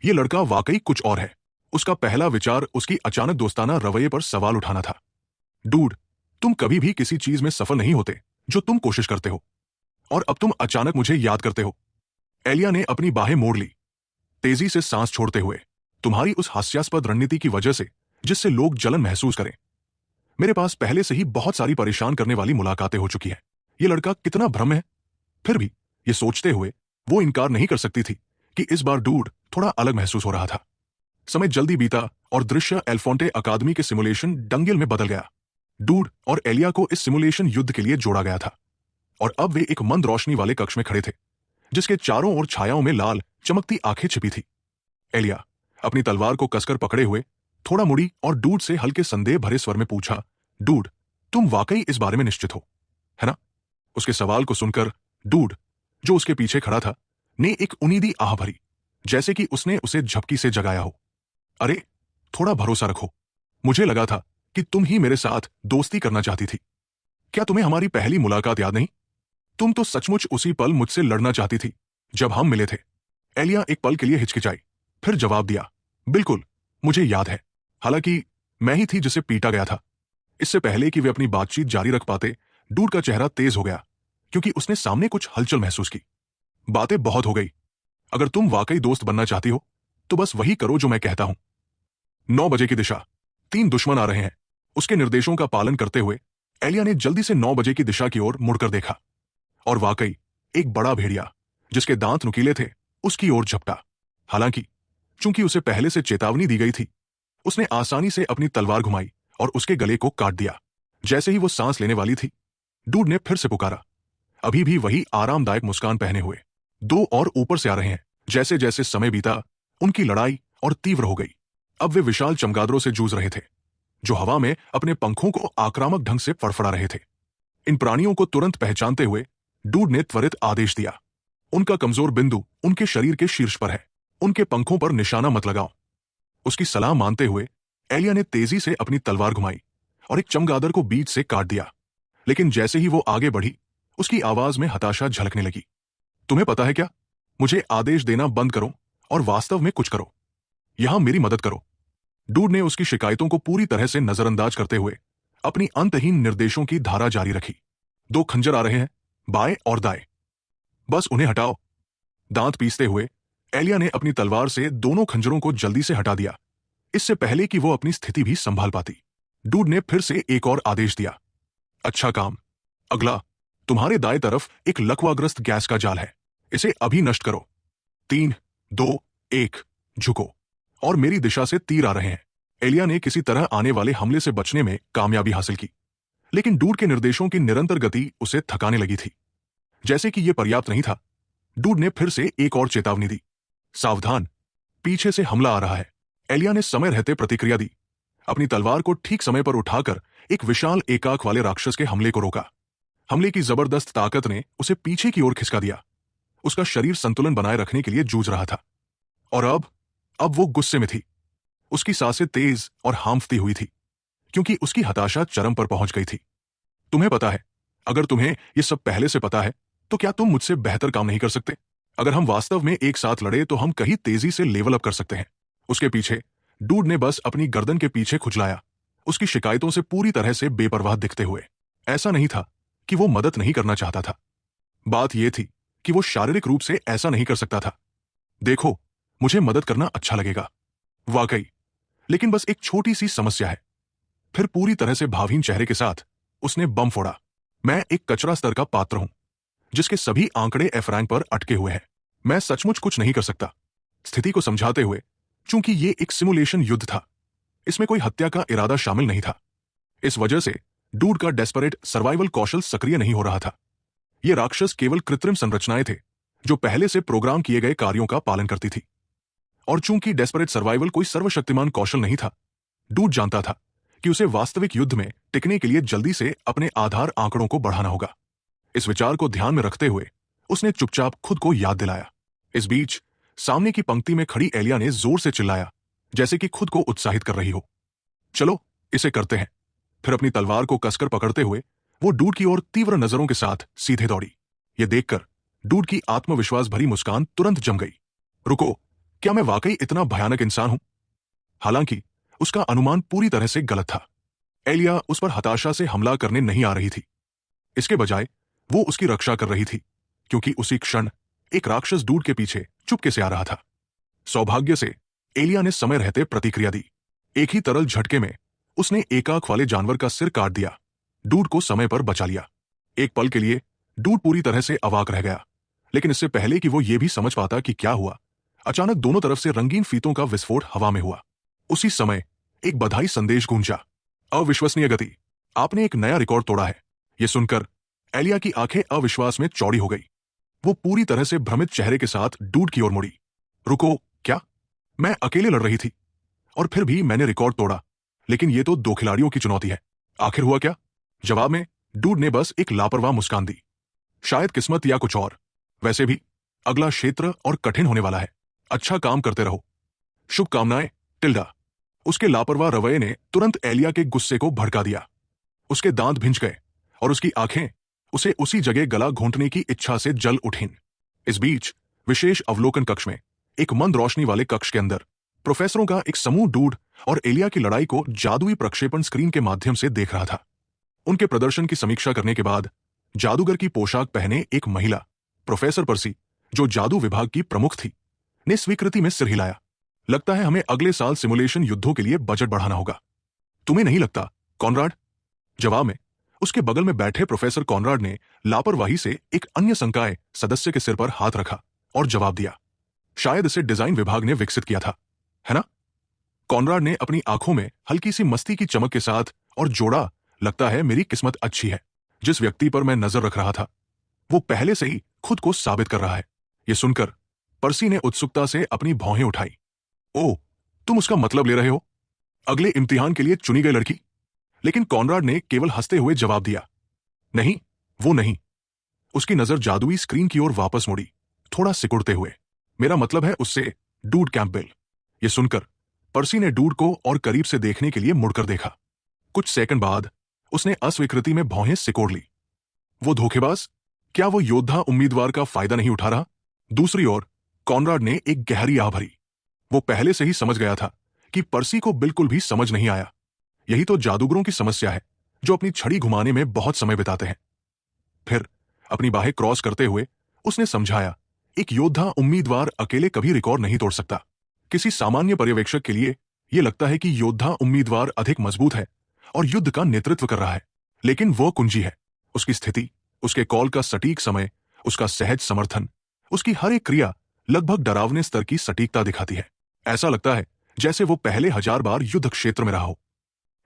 A: ये लड़का वाकई कुछ और है। उसका पहला विचार उसकी अचानक दोस्ताना रवैये पर सवाल उठाना था। डूड, तुम कभी भी किसी चीज में सफल नहीं होते जो तुम कोशिश करते हो, और अब तुम अचानक मुझे याद करते हो। एलिया ने अपनी बाहें मोड़ ली, तेजी से सांस छोड़ते हुए। तुम्हारी उस हास्यास्पद रणनीति की वजह से जिससे लोग जलन महसूस करें, मेरे पास पहले से ही बहुत सारी परेशान करने वाली मुलाकातें हो चुकी हैं। ये लड़का कितना भ्रम है। फिर भी ये सोचते हुए वो इनकार नहीं कर सकती थी कि इस बार डूड थोड़ा अलग महसूस हो रहा था। समय जल्दी बीता और दृश्य एल्फोंटे अकादमी के सिमुलेशन डंगेल में बदल गया। डूड और एलिया को इस सिमुलेशन युद्ध के लिए जोड़ा गया था, और अब वे एक मंद रोशनी वाले कक्ष में खड़े थे जिसके चारों ओर छायाओं में लाल चमकती आंखें छिपी थी। एलिया अपनी तलवार को कसकर पकड़े हुए थोड़ा मुड़ी और डूड से हल्के संदेह भरे स्वर में पूछा, डूड, तुम वाकई इस बारे में निश्चित हो, है ना? उसके सवाल को सुनकर डूड, जो उसके पीछे खड़ा था, ने एक उनीदी आह भरी, जैसे कि उसने उसे झपकी से जगाया हो। अरे, थोड़ा भरोसा रखो। मुझे लगा था कि तुम ही मेरे साथ दोस्ती करना चाहती थी। क्या तुम्हें हमारी पहली मुलाकात याद नहीं? तुम तो सचमुच उसी पल मुझसे लड़ना चाहती थी जब हम मिले थे। एलिया एक पल के लिए हिचकिचाई, फिर जवाब दिया, बिल्कुल, मुझे याद है। हालांकि मैं ही थी जिसे पीटा गया था। इससे पहले कि वे अपनी बातचीत जारी रख पाते, डूड का चेहरा तेज हो गया, क्योंकि उसने सामने कुछ हलचल महसूस की। बातें बहुत हो गई। अगर तुम वाकई दोस्त बनना चाहती हो तो बस वही करो जो मैं कहता हूं। 9 बजे की दिशा। 3 दुश्मन आ रहे हैं। उसके निर्देशों का पालन करते हुए एलिया ने जल्दी से 9 बजे की दिशा की ओर मुड़कर देखा, और वाकई एक बड़ा भेड़िया जिसके दांत नुकीले थे उसकी ओर झपटा। हालांकि चूंकि उसे पहले से चेतावनी दी गई थी, उसने आसानी से अपनी तलवार घुमाई और उसके गले को काट दिया। जैसे ही वो सांस लेने वाली थी, डूड ने फिर से पुकारा, अभी भी वही आरामदायक मुस्कान पहने हुए। 2 और ऊपर से आ रहे हैं। जैसे जैसे समय बीता, उनकी लड़ाई और तीव्र हो गई। अब वे विशाल चमगादड़ों से जूझ रहे थे, जो हवा में अपने पंखों को आक्रामक ढंग से फड़फड़ा रहे थे। इन प्राणियों को तुरंत पहचानते हुए डूड ने त्वरित आदेश दिया, उनका कमजोर बिंदु उनके शरीर के शीर्ष पर है, उनके पंखों पर निशाना मत लगाओ। उसकी सलाह मानते हुए एलिया ने तेजी से अपनी तलवार घुमाई और एक चमगादड़ को बीच से काट दिया। लेकिन जैसे ही वो आगे बढ़ी, उसकी आवाज में हताशा झलकने लगी। तुम्हें पता है क्या, मुझे आदेश देना बंद करो और वास्तव में कुछ करो। यहां मेरी मदद करो। डूड ने उसकी शिकायतों को पूरी तरह से नजरअंदाज करते हुए अपनी अंतहीन निर्देशों की धारा जारी रखी। 2 खंजर आ रहे हैं, बाएं और दाएं। बस उन्हें हटाओ। दांत पीसते हुए एलिया ने अपनी तलवार से दोनों खंजरों को जल्दी से हटा दिया, इससे पहले कि वो अपनी स्थिति भी संभाल पाती। डूड ने फिर से एक और आदेश दिया, अच्छा काम। अगला, तुम्हारे दाएं तरफ एक लकवाग्रस्त गैस का जाल है, इसे अभी नष्ट करो। 3, 2, 1, झुको। और मेरी दिशा से तीर आ रहे हैं। एलिया ने किसी तरह आने वाले हमले से बचने में कामयाबी हासिल की, लेकिन डूड के निर्देशों की निरंतर गति उसे थकाने लगी थी। जैसे कि यह पर्याप्त नहीं था, डूड ने फिर से एक और चेतावनी दी, सावधान, पीछे से हमला आ रहा है। एलिया ने समय रहते प्रतिक्रिया दी, अपनी तलवार को ठीक समय पर उठाकर एक विशाल एकाक वाले राक्षस के हमले को रोका। हमले की जबरदस्त ताकत ने उसे पीछे की ओर खिसका दिया। उसका शरीर संतुलन बनाए रखने के लिए जूझ रहा था, और अब वो गुस्से में थी। उसकी सांसें तेज और हांफती हुई थी, क्योंकि उसकी हताशा चरम पर पहुंच गई थी। तुम्हें पता है, अगर तुम्हें यह सब पहले से पता है तो क्या तुम मुझसे बेहतर काम नहीं कर सकते? अगर हम वास्तव में एक साथ लड़े तो हम कहीं तेजी से लेवल अप कर सकते हैं। उसके पीछे डूड ने बस अपनी गर्दन के पीछे खुजलाया, उसकी शिकायतों से पूरी तरह से बेपरवाह दिखते हुए। ऐसा नहीं था कि वो मदद नहीं करना चाहता था, बात यह थी कि वो शारीरिक रूप से ऐसा नहीं कर सकता था। देखो, मुझे मदद करना अच्छा लगेगा, वाकई, लेकिन बस एक छोटी सी समस्या है। फिर पूरी तरह से भावहीन चेहरे के साथ उसने बम फोड़ा। मैं एक कचरा स्तर का पात्र हूं जिसके सभी आंकड़े एफ रैंक पर अटके हुए हैं। मैं सचमुच कुछ नहीं कर सकता। स्थिति को समझाते हुए, चूंकि ये एक सिमुलेशन युद्ध था, इसमें कोई हत्या का इरादा शामिल नहीं था। इस वजह से डूड का डेस्परेट सर्वाइवल कौशल सक्रिय नहीं हो रहा था। ये राक्षस केवल कृत्रिम संरचनाएं थे जो पहले से प्रोग्राम किए गए कार्यों का पालन करती थी। और चूंकि डेस्परेट सर्वाइवल कोई सर्वशक्तिमान कौशल नहीं था, डूड जानता था कि उसे वास्तविक युद्ध में टिकने के लिए जल्दी से अपने आधार आंकड़ों को बढ़ाना होगा। इस विचार को ध्यान में रखते हुए उसने चुपचाप खुद को याद दिलाया। इस बीच सामने की पंक्ति में खड़ी एलिया ने जोर से चिल्लाया, जैसे कि खुद को उत्साहित कर रही हो। चलो इसे करते हैं। फिर अपनी तलवार को कसकर पकड़ते हुए वो डूड की ओर तीव्र नजरों के साथ सीधे दौड़ी। ये देखकर डूड की आत्मविश्वास भरी मुस्कान तुरंत जम गई। रुको, क्या मैं वाकई इतना भयानक इंसान हूं? हालांकि उसका अनुमान पूरी तरह से गलत था। एलिया उस पर हताशा से हमला करने नहीं आ रही थी। इसके बजाय वो उसकी रक्षा कर रही थी, क्योंकि उसी क्षण एक राक्षस डूड के पीछे चुपके से आ रहा था। सौभाग्य से एलिया ने समय रहते प्रतिक्रिया दी। एक ही तरल झटके में उसने एक आंख वाले जानवर का सिर काट दिया। डूड को समय पर बचा लिया। एक पल के लिए डूड पूरी तरह से अवाक रह गया, लेकिन इससे पहले कि वो ये भी समझ पाता कि क्या हुआ, अचानक दोनों तरफ से रंगीन फीतों का विस्फोट हवा में हुआ। उसी समय एक बधाई संदेश गूंजा। अविश्वसनीय गति, आपने एक नया रिकॉर्ड तोड़ा है। यह सुनकर एलिया की आंखें अविश्वास में चौड़ी हो गई। वो पूरी तरह से भ्रमित चेहरे के साथ डूड की ओर मुड़ी। रुको, क्या? मैं अकेले लड़ रही थी और फिर भी मैंने रिकॉर्ड तोड़ा, लेकिन ये तो दो खिलाड़ियों की चुनौती है। आखिर हुआ क्या? जवाब में डूड ने बस एक लापरवाह मुस्कान दी। शायद किस्मत या कुछ और। वैसे भी अगला क्षेत्र और कठिन होने वाला है। अच्छा काम करते रहो। शुभकामनाएं, टिल्डा। उसके लापरवाह रवैये ने तुरंत एलिया के गुस्से को भड़का दिया। उसके दांत भिंच गए और उसकी आंखें उसे उसी जगह गला घोंटने की इच्छा से जल उठीं। इस बीच विशेष अवलोकन कक्ष में, एक मंद रोशनी वाले कक्ष के अंदर, प्रोफेसरों का एक समूह डूड और एलिया की लड़ाई को जादुई प्रक्षेपण स्क्रीन के माध्यम से देख रहा था। उनके प्रदर्शन की समीक्षा करने के बाद जादूगर की पोशाक पहने एक महिला, प्रोफेसर पर्सी, जो जादू विभाग की प्रमुख थी, ने स्वीकृति में सिर हिलाया। लगता है हमें अगले साल सिमुलेशन युद्धों के लिए बजट बढ़ाना होगा। तुम्हें नहीं लगता, कॉनराड? जवाब में उसके बगल में बैठे प्रोफेसर कॉनराड ने लापरवाही से एक अन्य संकाय सदस्य के सिर पर हाथ रखा और जवाब दिया, शायद इसे डिजाइन विभाग ने विकसित किया था, है ना? कॉनराड ने अपनी आंखों में हल्की सी मस्ती की चमक के साथ और जोड़ा, लगता है मेरी किस्मत अच्छी है। जिस व्यक्ति पर मैं नजर रख रहा था वो पहले से ही खुद को साबित कर रहा है। यह सुनकर पर्सी ने उत्सुकता से अपनी भौहें उठाई। ओह, तुम उसका मतलब ले रहे हो? अगले इम्तिहान के लिए चुनी गई लड़की? लेकिन कॉनराड ने केवल हंसते हुए जवाब दिया, नहीं, वो नहीं। उसकी नजर जादुई स्क्रीन की ओर वापस मुड़ी, थोड़ा सिकुड़ते हुए। मेरा मतलब है उससे, डूड कैंपबेल। यह सुनकर पर्सी ने डूड को और करीब से देखने के लिए मुड़कर देखा। कुछ सेकंड बाद उसने अस्वीकृति में भौहें सिकोड़ ली। वो धोखेबाज? क्या वो योद्धा उम्मीदवार का फायदा नहीं उठा रहा? दूसरी ओर कॉनराड ने एक गहरी आह भरी। वो पहले से ही समझ गया था कि पर्सी को बिल्कुल भी समझ नहीं आया। यही तो जादूगरों की समस्या है, जो अपनी छड़ी घुमाने में बहुत समय बिताते हैं। फिर अपनी बाहें क्रॉस करते हुए उसने समझाया, एक योद्धा उम्मीदवार अकेले कभी रिकॉर्ड नहीं तोड़ सकता। किसी सामान्य पर्यवेक्षक के लिए यह लगता है कि योद्धा उम्मीदवार अधिक मजबूत है और युद्ध का नेतृत्व कर रहा है, लेकिन वो कुंजी है। उसकी स्थिति, उसके कॉल का सटीक समय, उसका सहज समर्थन, उसकी हर एक क्रिया लगभग डरावने स्तर की सटीकता दिखाती है। ऐसा लगता है जैसे वो पहले 1000 बार युद्ध क्षेत्र में रहा हो।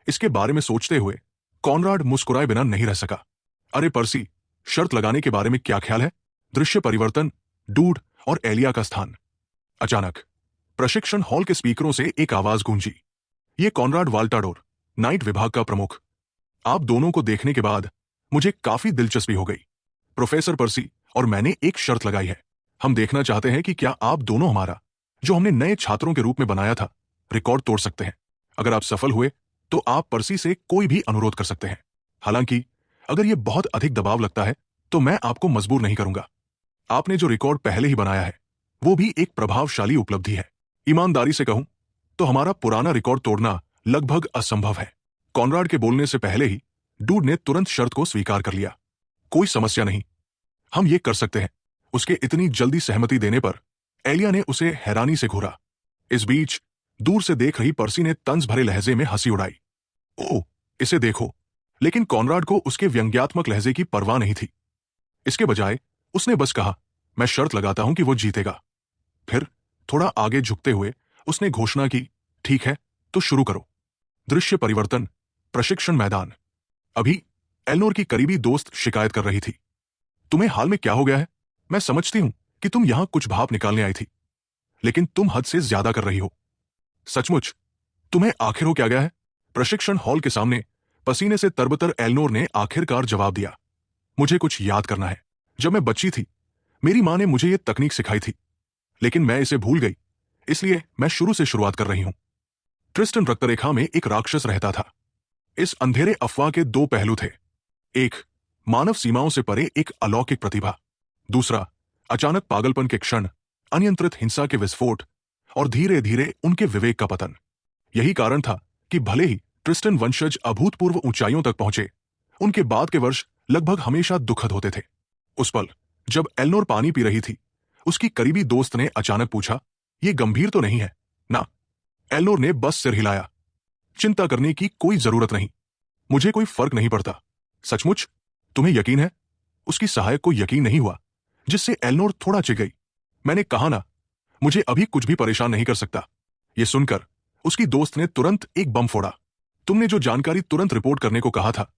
A: इसके बारे में सोचते हुए कॉनराड मुस्कुराए बिना नहीं रह सका। अरे पर्सी, शर्त लगाने के बारे में क्या ख्याल है? दृश्य परिवर्तन, डूड और एलिया का स्थान। अचानक प्रशिक्षण हॉल के स्पीकरों से एक आवाज गूंजी, ये कॉनराड वाल्टाडोर, नाइट विभाग का प्रमुख। आप दोनों को देखने के बाद मुझे काफी दिलचस्पी हो गई। प्रोफेसर पर्सी और मैंने एक शर्त लगाई है। हम देखना चाहते हैं कि क्या आप दोनों हमारा, जो हमने नए छात्रों के रूप में बनाया था, रिकॉर्ड तोड़ सकते हैं। अगर आप सफल हुए तो आप पर्सी से कोई भी अनुरोध कर सकते हैं। हालांकि अगर यह बहुत अधिक दबाव लगता है तो मैं आपको मजबूर नहीं करूंगा। आपने जो रिकॉर्ड पहले ही बनाया है वो भी एक प्रभावशाली उपलब्धि है। ईमानदारी से कहूं तो हमारा पुराना रिकॉर्ड तोड़ना लगभग असंभव है। कॉनराड के बोलने से पहले ही डूड ने तुरंत शर्त को स्वीकार कर लिया। कोई समस्या नहीं, हम ये कर सकते हैं। उसके इतनी जल्दी सहमति देने पर एलिया ने उसे हैरानी से घूरा। इस बीच दूर से देख रही पर्सी ने तंज भरे लहजे में हंसी उड़ाई। ओह, इसे देखो। लेकिन कॉनराड को उसके व्यंग्यात्मक लहजे की परवाह नहीं थी। इसके बजाय उसने बस कहा, मैं शर्त लगाता हूं कि वो जीतेगा। फिर थोड़ा आगे झुकते हुए उसने घोषणा की, ठीक है, तो शुरू करो। दृश्य परिवर्तन, प्रशिक्षण मैदान। अभी एल्नोर की करीबी दोस्त शिकायत कर रही थी, तुम्हें हाल में क्या हो गया है? मैं समझती हूं कि तुम यहां कुछ भाप निकालने आई थी, लेकिन तुम हद से ज्यादा कर रही हो। सचमुच, तुम्हें आखिर हो क्या गया है? प्रशिक्षण हॉल के सामने पसीने से तरबतर एल्नोर ने आखिरकार जवाब दिया, मुझे कुछ याद करना है। जब मैं बच्ची थी, मेरी मां ने मुझे यह तकनीक सिखाई थी, लेकिन मैं इसे भूल गई, इसलिए मैं शुरू से शुरुआत कर रही हूं। ट्रिस्टन रक्तरेखा में एक राक्षस रहता था। इस अंधेरे अफवाह के दो पहलू थे। एक, मानव सीमाओं से परे एक अलौकिक प्रतिभा। दूसरा, अचानक पागलपन के क्षण, अनियंत्रित हिंसा के विस्फोट और धीरे धीरे उनके विवेक का पतन। यही कारण था कि भले ही ट्रिस्टन वंशज अभूतपूर्व ऊंचाइयों तक पहुंचे, उनके बाद के वर्ष लगभग हमेशा दुखद होते थे। उस पल जब एल्नोर पानी पी रही थी, उसकी करीबी दोस्त ने अचानक पूछा, यह गंभीर तो नहीं है ना? एल्नोर ने बस सिर हिलाया, चिंता करने की कोई जरूरत नहीं, मुझे कोई फर्क नहीं पड़ता। सचमुच? तुम्हें यकीन है? उसकी सहायक को यकीन नहीं हुआ, जिससे एल्नोर थोड़ा चिढ़ गई। मैंने कहा ना, मुझे अभी कुछ भी परेशान नहीं कर सकता। यह सुनकर उसकी दोस्त ने तुरंत एक बम फोड़ा। तुमने जो जानकारी तुरंत रिपोर्ट करने को कहा था,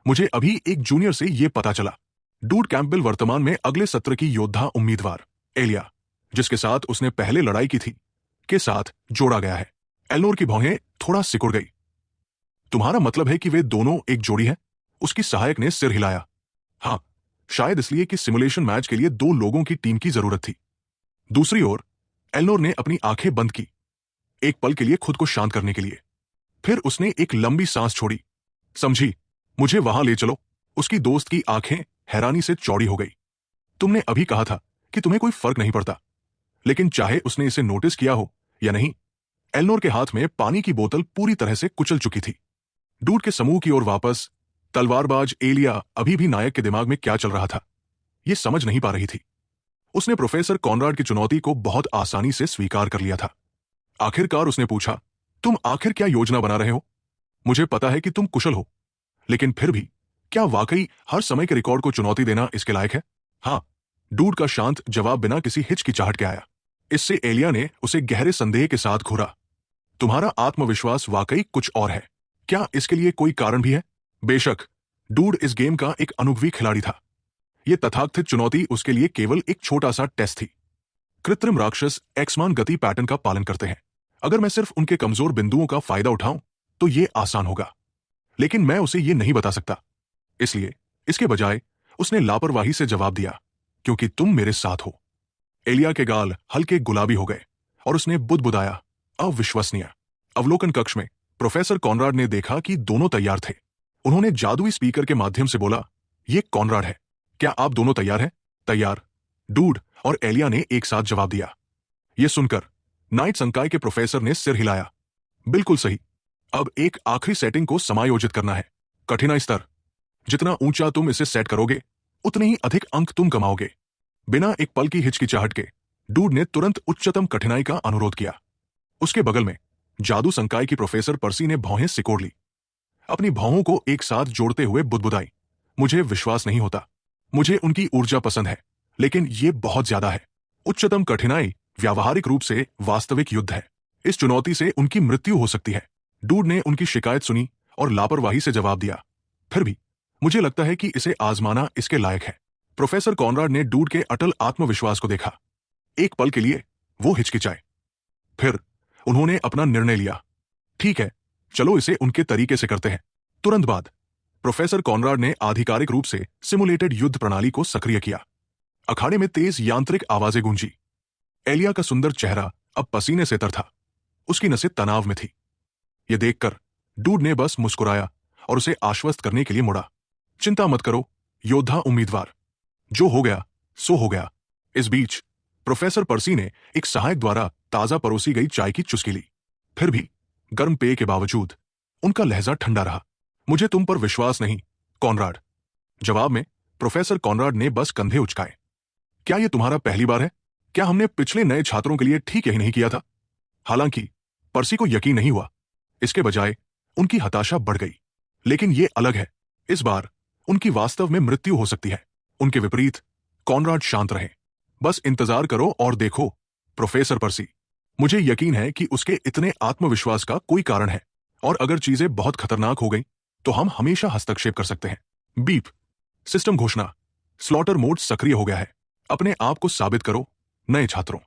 A: मुझे अभी एक जूनियर से यह पता चला। डूड कैंपबेल वर्तमान में अगले सत्र की योद्धा उम्मीदवार एलिया, जिसके साथ उसने पहले लड़ाई की थी, के साथ जोड़ा गया है। एल्नोर की भौहें थोड़ा सिकुड़ गई। तुम्हारा मतलब है कि वे दोनों एक जोड़ी हैं? उसकी सहायक ने सिर हिलाया। हां, शायद इसलिए कि सिमुलेशन मैच के लिए दो लोगों की टीम की जरूरत थी। दूसरी ओर एल्नोर ने अपनी आंखें बंद की, एक पल के लिए खुद को शांत करने के लिए। फिर उसने एक लंबी सांस छोड़ी। समझी, मुझे वहां ले चलो। उसकी दोस्त की आंखें हैरानी से चौड़ी हो गई। तुमने अभी कहा था कि तुम्हें कोई फर्क नहीं पड़ता, लेकिन चाहे उसने इसे नोटिस किया हो या नहीं, एल्नोर के हाथ में पानी की बोतल पूरी तरह से कुचल चुकी थी। डूड के समूह की ओर वापस तलवारबाज एलिया अभी भी नायक के दिमाग में क्या चल रहा था, यह समझ नहीं पा रही थी। उसने प्रोफेसर कॉनराड की चुनौती को बहुत आसानी से स्वीकार कर लिया था। आखिरकार उसने पूछा, तुम आखिर क्या योजना बना रहे हो? मुझे पता है कि तुम कुशल हो, लेकिन फिर भी क्या वाकई हर समय के रिकॉर्ड को चुनौती देना इसके लायक है? हां, डूड का शांत जवाब बिना किसी हिचकिचाहट के आया। इससे एलिया ने उसे गहरे संदेह के साथ घूरा। तुम्हारा आत्मविश्वास वाकई कुछ और है। क्या इसके लिए कोई कारण भी है? बेशक, डूड इस गेम का एक अनुभवी खिलाड़ी था। यह तथाकथित चुनौती उसके लिए केवल एक छोटा सा टेस्ट थी। कृत्रिम राक्षस एक्समान गति पैटर्न का पालन करते हैं। अगर मैं सिर्फ उनके कमजोर बिंदुओं का फायदा उठाऊं तो यह आसान होगा, लेकिन मैं उसे यह नहीं बता सकता। इसलिए इसके बजाय उसने लापरवाही से जवाब दिया, क्योंकि तुम मेरे साथ हो। एलिया के गाल हल्के गुलाबी हो गए और उसने बुदबुदाया, अविश्वसनीय। अवलोकन कक्ष में प्रोफेसर कॉनराड ने देखा कि दोनों तैयार थे। उन्होंने जादुई स्पीकर के माध्यम से बोला, यह कॉनराड है, क्या आप दोनों तैयार हैं? तैयार, डूड और एलिया ने एक साथ जवाब दिया। यह सुनकर नाइट संकाय के प्रोफेसर ने सिर हिलाया। बिल्कुल सही। अब एक आखिरी सेटिंग को समायोजित करना है। कठिनाई स्तर, जितना ऊंचा तुम इसे सेट करोगे, उतने ही अधिक अंक तुम कमाओगे। बिना एक पल की हिचकिचाहट के डूड ने तुरंत उच्चतम कठिनाई का अनुरोध किया। उसके बगल में जादू संकाय की प्रोफेसर पर्सी ने भौहें सिकोड़ ली। अपनी भौहों को एक साथ जोड़ते हुए बुदबुदाई, मुझे विश्वास नहीं होता। मुझे उनकी ऊर्जा पसंद है, लेकिन यह बहुत ज्यादा है। उच्चतम कठिनाई व्यावहारिक रूप से वास्तविक युद्ध है। इस चुनौती से उनकी मृत्यु हो सकती है। डूड ने उनकी शिकायत सुनी और लापरवाही से जवाब दिया, फिर भी मुझे लगता है कि इसे आजमाना इसके लायक है। प्रोफेसर कॉनराड ने डूड के अटल आत्मविश्वास को देखा। एक पल के लिए वो हिचकिचाए, फिर उन्होंने अपना निर्णय लिया। ठीक है, चलो इसे उनके तरीके से करते हैं। तुरंत बाद प्रोफेसर कॉनराड ने आधिकारिक रूप से सिमुलेटेड युद्ध प्रणाली को सक्रिय किया। अखाड़े में तेज यांत्रिक आवाजें गूंजी। एलिया का सुंदर चेहरा अब पसीने से तर था। उसकी नसें तनाव में थी। यह देखकर डूड ने बस मुस्कुराया और उसे आश्वस्त करने के लिए मुड़ा। चिंता मत करो योद्धा उम्मीदवार, जो हो गया सो हो गया। इस बीच प्रोफेसर पर्सी ने एक सहायक द्वारा ताजा परोसी गई चाय की चुस्की ली। फिर भी गर्म पेय के बावजूद उनका लहजा ठंडा रहा। मुझे तुम पर विश्वास नहीं, कॉनराड। जवाब में प्रोफेसर कॉनराड ने बस कंधे उचकाए। क्या यह तुम्हारा पहली बार है? क्या हमने पिछले नए छात्रों के लिए ठीक यही नहीं किया था? हालांकि पर्सी को यकीन नहीं हुआ। इसके बजाय उनकी हताशा बढ़ गई। लेकिन ये अलग है। इस बार उनकी वास्तव में मृत्यु हो सकती है। उनके विपरीत कॉनराड शांत रहे। बस इंतजार करो और देखो प्रोफेसर पर्सी। मुझे यकीन है कि उसके इतने आत्मविश्वास का कोई कारण है, और अगर चीजें बहुत खतरनाक हो गई तो हम हमेशा हस्तक्षेप कर सकते हैं। बीप। सिस्टम घोषणा। स्लॉटर मोड सक्रिय हो गया है। अपने आप को साबित करो नए छात्रों।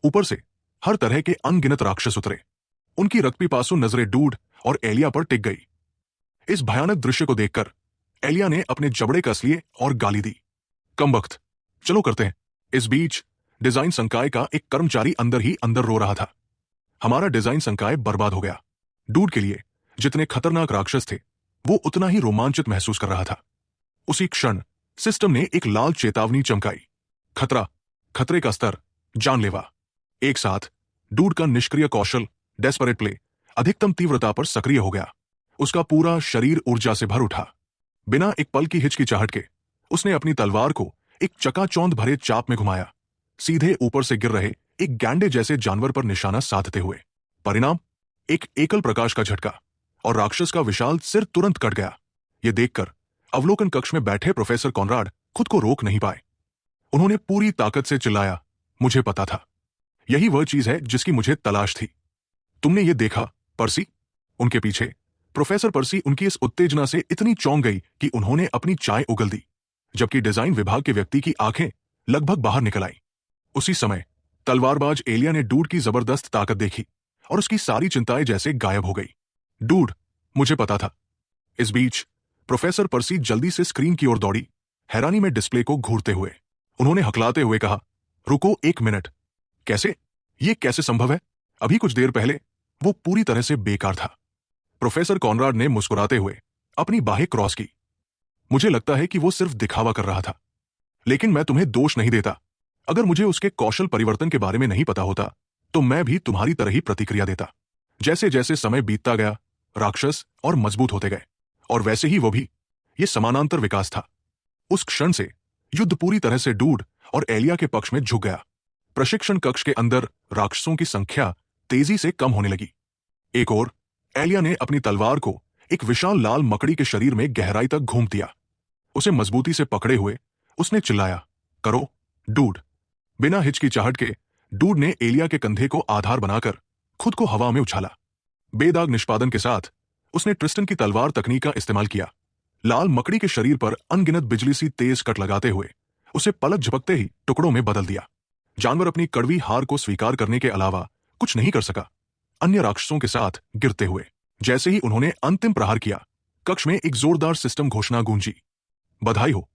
A: ऊपर से हर तरह के अनगिनत राक्षस उतरे। उनकी रक्तपिपासु नजरें डूड और एलिया पर टिक गई। इस भयानक दृश्य को देखकर एलिया ने अपने जबड़े कस लिए और गाली दी। कमबख्त, चलो करते हैं। इस बीच डिजाइन संकाय का एक कर्मचारी अंदर ही अंदर रो रहा था। हमारा डिजाइन संकाय बर्बाद हो गया। डूड के लिए जितने खतरनाक राक्षस थे, वो उतना ही रोमांचित महसूस कर रहा था। उसी क्षण सिस्टम ने एक लाल चेतावनी चमकाई। खतरा, खतरे का स्तर जानलेवा। एक साथ डूड का निष्क्रिय कौशल डेस्परेट प्ले अधिकतम तीव्रता पर सक्रिय हो गया। उसका पूरा शरीर ऊर्जा से भर उठा। बिना एक पल की हिचकिचाहट के उसने अपनी तलवार को एक चकाचौंध भरे चाप में घुमाया, सीधे ऊपर से गिर रहे एक गैंडे जैसे जानवर पर निशाना साधते हुए। परिणाम, एक एकल प्रकाश का झटका, और राक्षस का विशाल सिर तुरंत कट गया। यह देखकर अवलोकन कक्ष में बैठे प्रोफेसर कॉनराड खुद को रोक नहीं पाए। उन्होंने पूरी ताकत से चिल्लाया, मुझे पता था, यही वह चीज है जिसकी मुझे तलाश थी। तुमने ये देखा पर्सी? उनके पीछे प्रोफेसर पर्सी उनकी इस उत्तेजना से इतनी चौंक गई कि उन्होंने अपनी चाय उगल दी, जबकि डिजाइन विभाग के व्यक्ति की आंखें लगभग बाहर निकल आई। उसी समय तलवारबाज एलिया ने डूड की जबरदस्त ताकत देखी और उसकी सारी चिंताएं जैसे गायब हो गई। डूड, मुझे पता था। इस बीच प्रोफेसर पर्सी जल्दी से स्क्रीन की ओर दौड़ी, हैरानी में डिस्प्ले को घूरते हुए। उन्होंने हकलाते हुए कहा, रुको एक मिनट। कैसे? ये कैसे संभव है? अभी कुछ देर पहले वो पूरी तरह से बेकार था। प्रोफेसर कॉनराड ने मुस्कुराते हुए अपनी बाहें क्रॉस की। मुझे लगता है कि वो सिर्फ दिखावा कर रहा था, लेकिन मैं तुम्हें दोष नहीं देता। अगर मुझे उसके कौशल परिवर्तन के बारे में नहीं पता होता तो मैं भी तुम्हारी तरह ही प्रतिक्रिया देता। जैसे जैसे समय बीतता गया, राक्षस और मजबूत होते गए, और वैसे ही वो भी। ये समानांतर विकास था। उस क्षण से युद्ध पूरी तरह से डूड और एलिया के पक्ष में झुक गया। प्रशिक्षण कक्ष के अंदर राक्षसों की संख्या तेजी से कम होने लगी। एक ओर एलिया ने अपनी तलवार को एक विशाल लाल मकड़ी के शरीर में गहराई तक घूम दिया। उसे मजबूती से पकड़े हुए उसने चिल्लाया, करो डूड। बिना हिचकिचाहट के डूड ने एलिया के कंधे को आधार बनाकर खुद को हवा में उछाला। बेदाग निष्पादन के साथ उसने ट्रिस्टन की तलवार तकनीक का इस्तेमाल किया। लाल मकड़ी के शरीर पर अनगिनत बिजली सी तेज कट लगाते हुए उसे पलक झपकते ही टुकड़ों में बदल दिया। जानवर अपनी कड़वी हार को स्वीकार करने के अलावा कुछ नहीं कर सका। अन्य राक्षसों के साथ गिरते हुए जैसे ही उन्होंने अंतिम प्रहार किया, कक्ष में एक जोरदार सिस्टम घोषणा गूंजी। बधाई हो,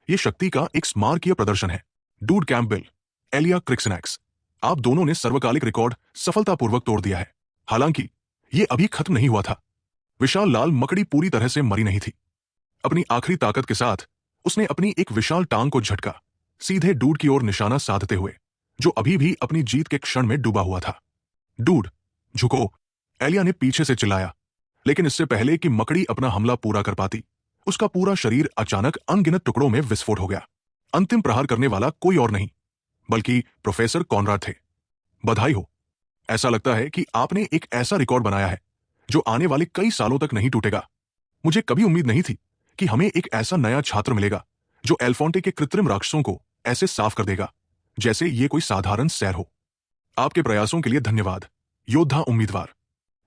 A: यह शक्ति का एक स्मारकीय प्रदर्शन है। डूड कैंपबेल, एलिया क्रिक्सनैक्स, आप दोनों ने सर्वकालिक रिकॉर्ड सफलतापूर्वक तोड़ दिया है। हालांकि यह अभी खत्म नहीं हुआ था। विशाल लाल मकड़ी पूरी तरह से मरी नहीं थी। अपनी आखिरी ताकत के साथ उसने अपनी एक विशाल टांग को झटका, सीधे डूड की ओर निशाना साधते हुए, जो अभी भी अपनी जीत के क्षण में डूबा हुआ था। डूड, झुको, एलिया ने पीछे से चिल्लाया। लेकिन इससे पहले कि मकड़ी अपना हमला पूरा कर पाती, उसका पूरा शरीर अचानक अनगिनत टुकड़ों में विस्फोट हो गया। अंतिम प्रहार करने वाला कोई और नहीं बल्कि प्रोफेसर कॉनराड थे। बधाई हो, ऐसा लगता है कि आपने एक ऐसा रिकॉर्ड बनाया है जो आने वाले कई सालों तक नहीं टूटेगा। मुझे कभी उम्मीद नहीं थी कि हमें एक ऐसा नया छात्र मिलेगा जो एल्फोंटे के कृत्रिम राक्षसों को ऐसे साफ कर देगा जैसे ये कोई साधारण सैर हो। आपके प्रयासों के लिए धन्यवाद, योद्धा उम्मीदवार।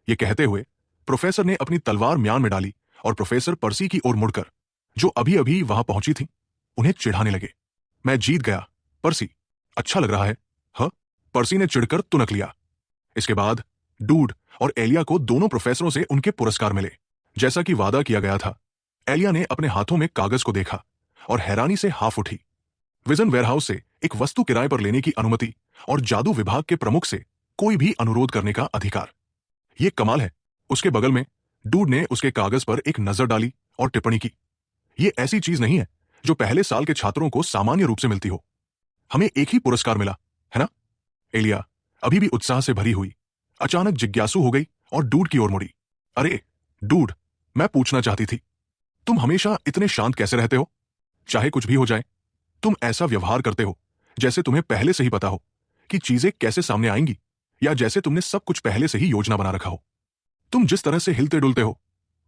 A: ये कहते हुए प्रोफेसर ने अपनी तलवार म्यान में डाली और प्रोफेसर पर्सी की ओर मुड़कर, जो अभी अभी वहां पहुंची थी, उन्हें चिढ़ाने लगे। मैं जीत गया पर्सी, अच्छा लग रहा है? हाँ, पर्सी ने चिढ़कर तुनक लिया। इसके बाद डूड और एलिया को दोनों प्रोफेसरों से उनके पुरस्कार मिले। जैसा कि वादा किया गया था, एलिया ने अपने हाथों में कागज को देखा और हैरानी से हाफ उठी। विजन वेयरहाउस से एक वस्तु किराए पर लेने की अनुमति और जादू विभाग के प्रमुख से कोई भी अनुरोध करने का अधिकार। यह कमाल है। उसके बगल में डूड ने उसके कागज पर एक नजर डाली और टिप्पणी की, यह ऐसी चीज नहीं है जो पहले साल के छात्रों को सामान्य रूप से मिलती हो। हमें एक ही पुरस्कार मिला है ना? एलिया, अभी भी उत्साह से भरी हुई, अचानक जिज्ञासु हो गई और डूड की ओर मुड़ी। अरे डूड, मैं पूछना चाहती थी, तुम हमेशा इतने शांत कैसे रहते हो? चाहे कुछ भी हो जाए, तुम ऐसा व्यवहार करते हो जैसे तुम्हें पहले से ही पता हो कि चीजें कैसे सामने आएंगी, या जैसे तुमने सब कुछ पहले से ही योजना बना रखा हो। तुम जिस तरह से हिलते डुलते हो,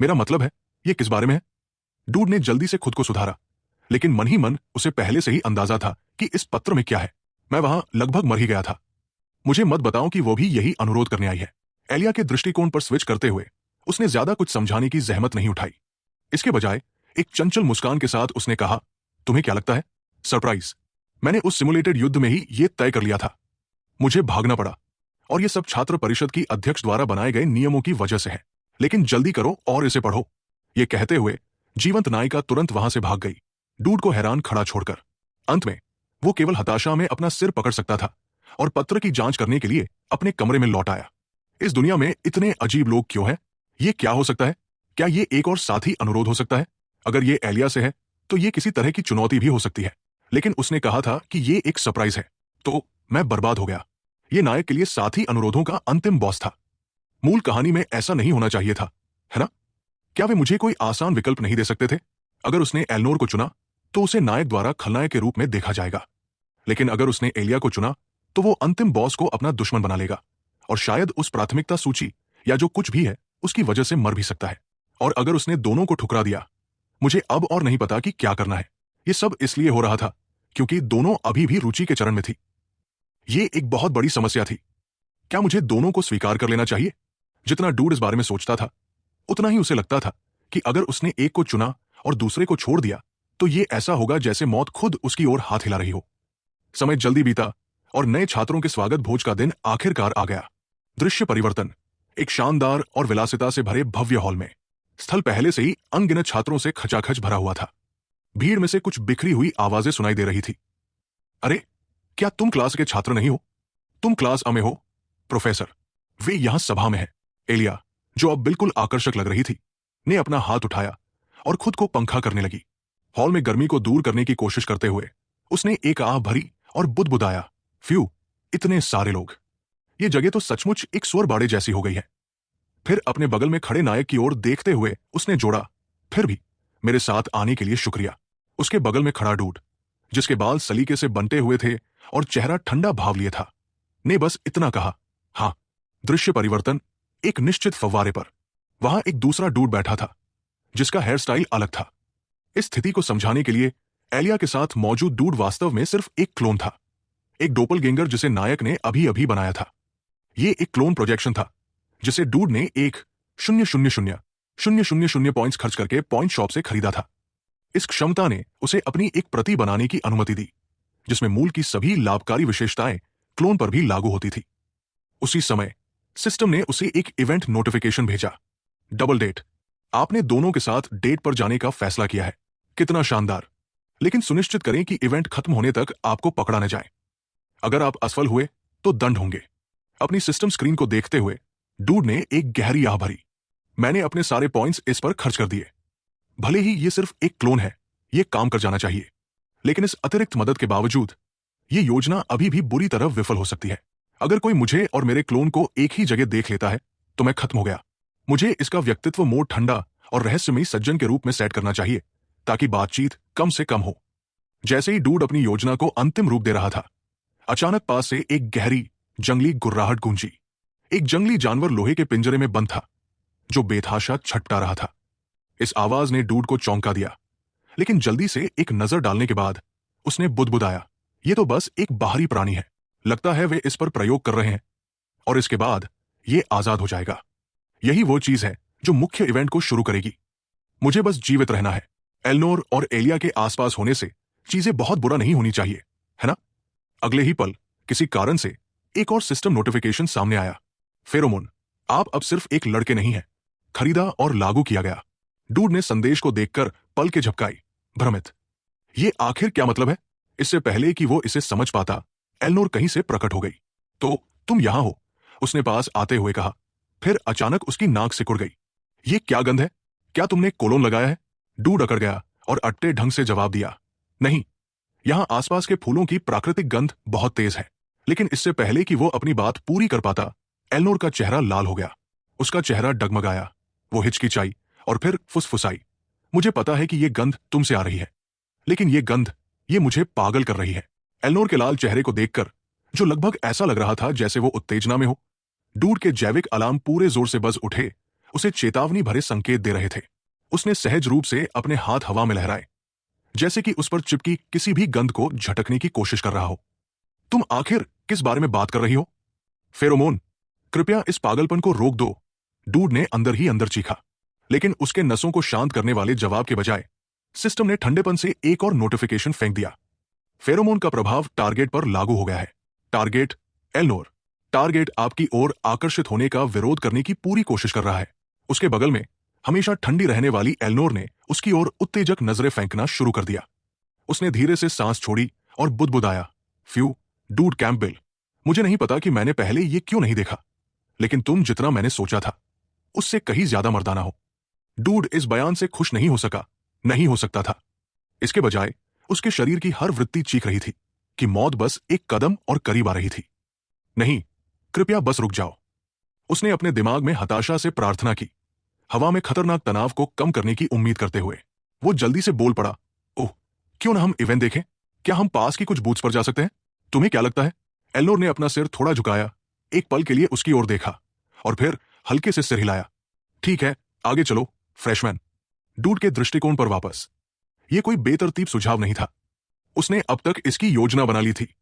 A: मेरा मतलब है, ये किस बारे में है? डूड ने जल्दी से खुद को सुधारा, लेकिन मन ही मन उसे पहले से ही अंदाजा था कि इस पत्र में क्या है। मैं वहां लगभग मर ही गया था। मुझे मत बताओ कि वो भी यही अनुरोध करने आई है। एलिया के दृष्टिकोण पर स्विच करते हुए उसने ज्यादा कुछ समझाने की जहमत नहीं उठाई। इसके बजाय एक चंचल मुस्कान के साथ उसने कहा, तुम्हें क्या लगता है? सरप्राइज। मैंने उस सिमुलेटेड युद्ध में ही ये तय कर लिया था। मुझे भागना पड़ा, और ये सब छात्र परिषद की अध्यक्ष द्वारा बनाए गए नियमों की वजह से है। लेकिन जल्दी करो और इसे पढ़ो। ये कहते हुए जीवंत नायिका तुरंत वहां से भाग गई, डूड को हैरान खड़ा छोड़कर। अंत में वो केवल हताशा में अपना सिर पकड़ सकता था और पत्र की जांच करने के लिए अपने कमरे में लौट आया। इस दुनिया में इतने अजीब लोग क्यों हैं? ये क्या हो सकता है? क्या ये एक और साथी अनुरोध हो सकता है? अगर ये एलिया से है तो ये किसी तरह की चुनौती भी हो सकती है, लेकिन उसने कहा था कि ये एक सरप्राइज है। तो मैं बर्बाद हो गया। ये नायक के लिए साथी अनुरोधों का अंतिम बॉस था। मूल कहानी में ऐसा नहीं होना चाहिए था, है ना? क्या वे मुझे कोई आसान विकल्प नहीं दे सकते थे? अगर उसने एल्नोर को चुना तो उसे नायक द्वारा खलनायक के रूप में देखा जाएगा, लेकिन अगर उसने एलिया को चुना तो वो अंतिम बॉस को अपना दुश्मन बना लेगा, और शायद उस प्राथमिकता सूची या जो कुछ भी है उसकी वजह से मर भी सकता है। और अगर उसने दोनों को ठुकरा दिया, मुझे अब और नहीं पता कि क्या करना है। ये सब इसलिए हो रहा था क्योंकि दोनों अभी भी रुचि के चरण में थी। ये एक बहुत बड़ी समस्या थी। क्या मुझे दोनों को स्वीकार कर लेना चाहिए? जितना डूड इस बारे में सोचता था, उतना ही उसे लगता था कि अगर उसने एक को चुना और दूसरे को छोड़ दिया तो ये ऐसा होगा जैसे मौत खुद उसकी ओर हाथ हिला रही हो। समय जल्दी बीता और नए छात्रों के स्वागत भोज का दिन आखिरकार आ गया। दृश्य परिवर्तन। एक शानदार और विलासिता से भरे भव्य हॉल में स्थल पहले से ही अनगिनत छात्रों से खचाखच भरा हुआ था। भीड़ में से कुछ बिखरी हुई आवाजें सुनाई दे रही थी। अरे, क्या तुम क्लास के छात्र नहीं हो? तुम क्लास अ में हो? प्रोफेसर, वे यहां सभा में है। एलिया, जो अब बिल्कुल आकर्षक लग रही थी, ने अपना हाथ उठाया और खुद को पंखा करने लगी। हॉल में गर्मी को दूर करने की कोशिश करते हुए उसने एक आह भरी और बुदबुदाया, फ्यू, इतने सारे लोग। ये जगह तो सचमुच एक स्वर बाड़े जैसी हो गई है। फिर अपने बगल में खड़े नायक की ओर देखते हुए उसने जोड़ा, फिर भी मेरे साथ आने के लिए शुक्रिया। उसके बगल में खड़ा डूड, जिसके बाल सलीके से बंटे हुए थे और चेहरा ठंडा भाव लिए था, ने बस इतना कहा, हाँ। दृश्य परिवर्तन। एक निश्चित फव्वारे पर वहां एक दूसरा डूड बैठा था, जिसका हेयर स्टाइल अलग था। इस स्थिति को समझाने के लिए एलिया के साथ मौजूद डूड वास्तव में सिर्फ एक क्लोन था, एक डोपलगेंगर जिसे नायक ने अभी अभी बनाया था। ये एक क्लोन प्रोजेक्शन था जिसे डूड ने एक 0.00000 पॉइंट्स खर्च करके पॉइंट शॉप से खरीदा था। इस क्षमता ने उसे अपनी एक प्रति बनाने की अनुमति दी, जिसमें मूल की सभी लाभकारी विशेषताएं क्लोन पर भी लागू होती थी। उसी समय सिस्टम ने उसे एक इवेंट नोटिफिकेशन भेजा, डबल डेट। आपने दोनों के साथ डेट पर जाने का फैसला किया है। कितना शानदार! लेकिन सुनिश्चित करें कि इवेंट खत्म होने तक आपको पकड़ा न जाए। अगर आप असफल हुए तो दंड होंगे। अपनी सिस्टम स्क्रीन को देखते हुए डूड ने एक गहरी आह भरी। मैंने अपने सारे पॉइंट्स इस पर खर्च कर दिए। भले ही ये सिर्फ एक क्लोन है, ये काम कर जाना चाहिए, लेकिन इस अतिरिक्त मदद के बावजूद ये योजना अभी भी बुरी तरह विफल हो सकती है। अगर कोई मुझे और मेरे क्लोन को एक ही जगह देख लेता है तो मैं खत्म हो गया। मुझे इसका व्यक्तित्व मोड़ ठंडा और रहस्यमयी सज्जन के रूप में सेट करना चाहिए, ताकि बातचीत कम से कम हो। जैसे ही डूड अपनी योजना को अंतिम रूप दे रहा था, अचानक पास से एक गहरी जंगली गुर्राहट गूंजी। एक जंगली जानवर लोहे के पिंजरे में बंद था, जो बेतहाशा छटपटा रहा था। इस आवाज ने डूड को चौंका दिया, लेकिन जल्दी से एक नजर डालने के बाद उसने बुदबुदाया, ये तो बस एक बाहरी प्राणी है। लगता है वे इस पर प्रयोग कर रहे हैं, और इसके बाद ये आजाद हो जाएगा। यही वो चीज है जो मुख्य इवेंट को शुरू करेगी। मुझे बस जीवित रहना है। एल्नोर और एलिया के आसपास होने से चीजें बहुत बुरा नहीं होनी चाहिए, है ना? अगले ही पल किसी कारण से एक और सिस्टम नोटिफिकेशन सामने आया। फेरोमोन, आप अब सिर्फ एक लड़के नहीं हैं। खरीदा और लागू किया गया। डूड ने संदेश को देखकर पलकें झपकाई, भ्रमित। ये आखिर क्या मतलब है? इससे पहले कि वो इसे समझ पाता, एल्नोर कहीं से प्रकट हो गई। तो तुम यहां हो, उसने पास आते हुए कहा। फिर अचानक उसकी नाक सिकुड़ गई। ये क्या गंध है? क्या तुमने कोलोन लगाया है? डूड अकड़ गया और अट्टे ढंग से जवाब दिया, नहीं। यहां आसपास के फूलों की प्राकृतिक गंध बहुत तेज है। लेकिन इससे पहले कि वो अपनी बात पूरी कर पाता, एल्नोर का चेहरा लाल हो गया। उसका चेहरा डगमगाया, वो हिचकिचाई और फिर फुसफुसाई। मुझे पता है कि ये गंध तुमसे आ रही है, लेकिन ये गंध, ये मुझे पागल कर रही है। एल्नोर के लाल चेहरे को देखकर, जो लगभग ऐसा लग रहा था जैसे वो उत्तेजना में हो, डूड के जैविक अलार्म पूरे जोर से बज उठे उसे चेतावनी भरे संकेत दे रहे थे। उसने सहज रूप से अपने हाथ हवा में लहराए, जैसे कि उस पर चिपकी किसी भी गंध को झटकने की कोशिश कर रहा हो। तुम आखिर किस बारे में बात कर रही हो? फेरोमोन, कृपया इस पागलपन को रोक दो, डूड ने अंदर ही अंदर चीखा। लेकिन उसके नसों को शांत करने वाले जवाब के बजाय सिस्टम ने ठंडेपन से एक और नोटिफिकेशन फेंक दिया। फेरोमोन का प्रभाव टारगेट पर लागू हो गया है। टारगेट एल्नोर। टारगेट आपकी ओर आकर्षित होने का विरोध करने की पूरी कोशिश कर रहा है। उसके बगल में हमेशा ठंडी रहने वाली एल्नोर ने उसकी ओर उत्तेजक नजरें फेंकना शुरू कर दिया। उसने धीरे से सांस छोड़ी और बुदबुदाया, फ्यू, डूड कैंपबेल, मुझे नहीं पता कि मैंने पहले ये क्यों नहीं देखा, लेकिन तुम जितना मैंने सोचा था उससे कहीं ज्यादा मर्दाना हो। डूड इस बयान से खुश नहीं हो सका, नहीं हो सकता था। इसके बजाय उसके शरीर की हर वृत्ति चीख रही थी कि मौत बस एक कदम और करीब आ रही थी। नहीं, कृपया बस रुक जाओ। उसने अपने दिमाग में हताशा से प्रार्थना की, हवा में खतरनाक तनाव को कम करने की उम्मीद करते हुए। वो जल्दी से बोल पड़ा, ओह, क्यों ना हम इवेंट देखें? क्या हम पास की कुछ बूथ्स पर जा सकते हैं? तुम्हें क्या लगता है? एल्नोर ने अपना सिर थोड़ा झुकाया, एक पल के लिए उसकी ओर देखा और फिर हल्के से सिर हिलाया। ठीक है, आगे चलो, फ्रेशमैन। डूड के दृष्टिकोण पर वापस। यह कोई बेतरतीब सुझाव नहीं था। उसने अब तक इसकी योजना बना ली थी।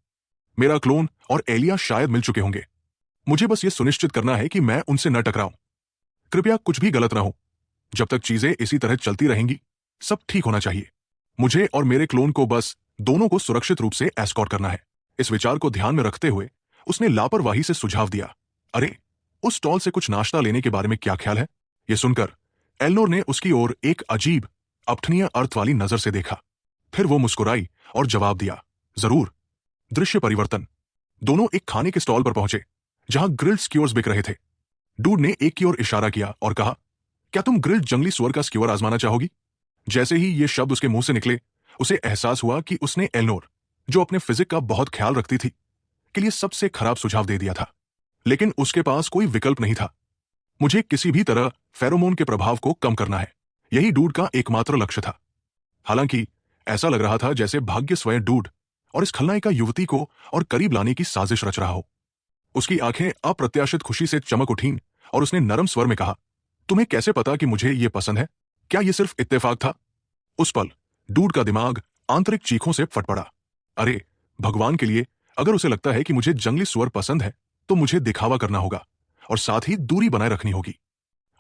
A: मेरा क्लोन और एलिया शायद मिल चुके होंगे। मुझे बस यह सुनिश्चित करना है कि मैं उनसे न टकराऊं। कृपया कुछ भी गलत ना हो। जब तक चीजें इसी तरह चलती रहेंगी, सब ठीक होना चाहिए। मुझे और मेरे क्लोन को बस दोनों को सुरक्षित रूप से एस्कॉर्ट करना है। इस विचार को ध्यान में रखते हुए उसने लापरवाही से सुझाव दिया, अरे, उस स्टॉल से कुछ नाश्ता लेने के बारे में क्या ख्याल है? यह सुनकर एल्नोर ने उसकी ओर एक अजीब, अपठनीय अर्थ वाली नजर से देखा। फिर वो मुस्कुराई और जवाब दिया, जरूर। दृश्य परिवर्तन। दोनों एक खाने के स्टॉल पर पहुंचे जहां ग्रिल्ड स्क्यूअर्स बिक रहे थे। डूड ने एक की ओर इशारा किया और कहा, क्या तुम ग्रिल्ड जंगली सुअर का स्क्यूअर आजमाना चाहोगी? जैसे ही ये शब्द उसके मुंह से निकले, उसे एहसास हुआ कि उसने एल्नोर, जो अपने फिजिक का बहुत ख्याल रखती थी, के लिए सबसे खराब सुझाव दे दिया था। लेकिन उसके पास कोई विकल्प नहीं था। मुझे किसी भी तरह फेरोमोन के प्रभाव को कम करना है, यही डूड का एकमात्र लक्ष्य था। हालांकि ऐसा लग रहा था जैसे भाग्य स्वयं डूड और इस खलनायिका युवती को और करीब लाने की साजिश रच रहा हो। उसकी आंखें अप्रत्याशित खुशी से चमक उठीं और उसने नरम स्वर में कहा, तुम्हें कैसे पता कि मुझे यह पसंद है? क्या यह सिर्फ इत्तेफाक था? उस पल डूड का दिमाग आंतरिक चीखों से फट पड़ा। अरे भगवान के लिए, अगर उसे लगता है कि मुझे जंगली सुअर पसंद है, तो मुझे दिखावा करना होगा और साथ ही दूरी बनाए रखनी होगी।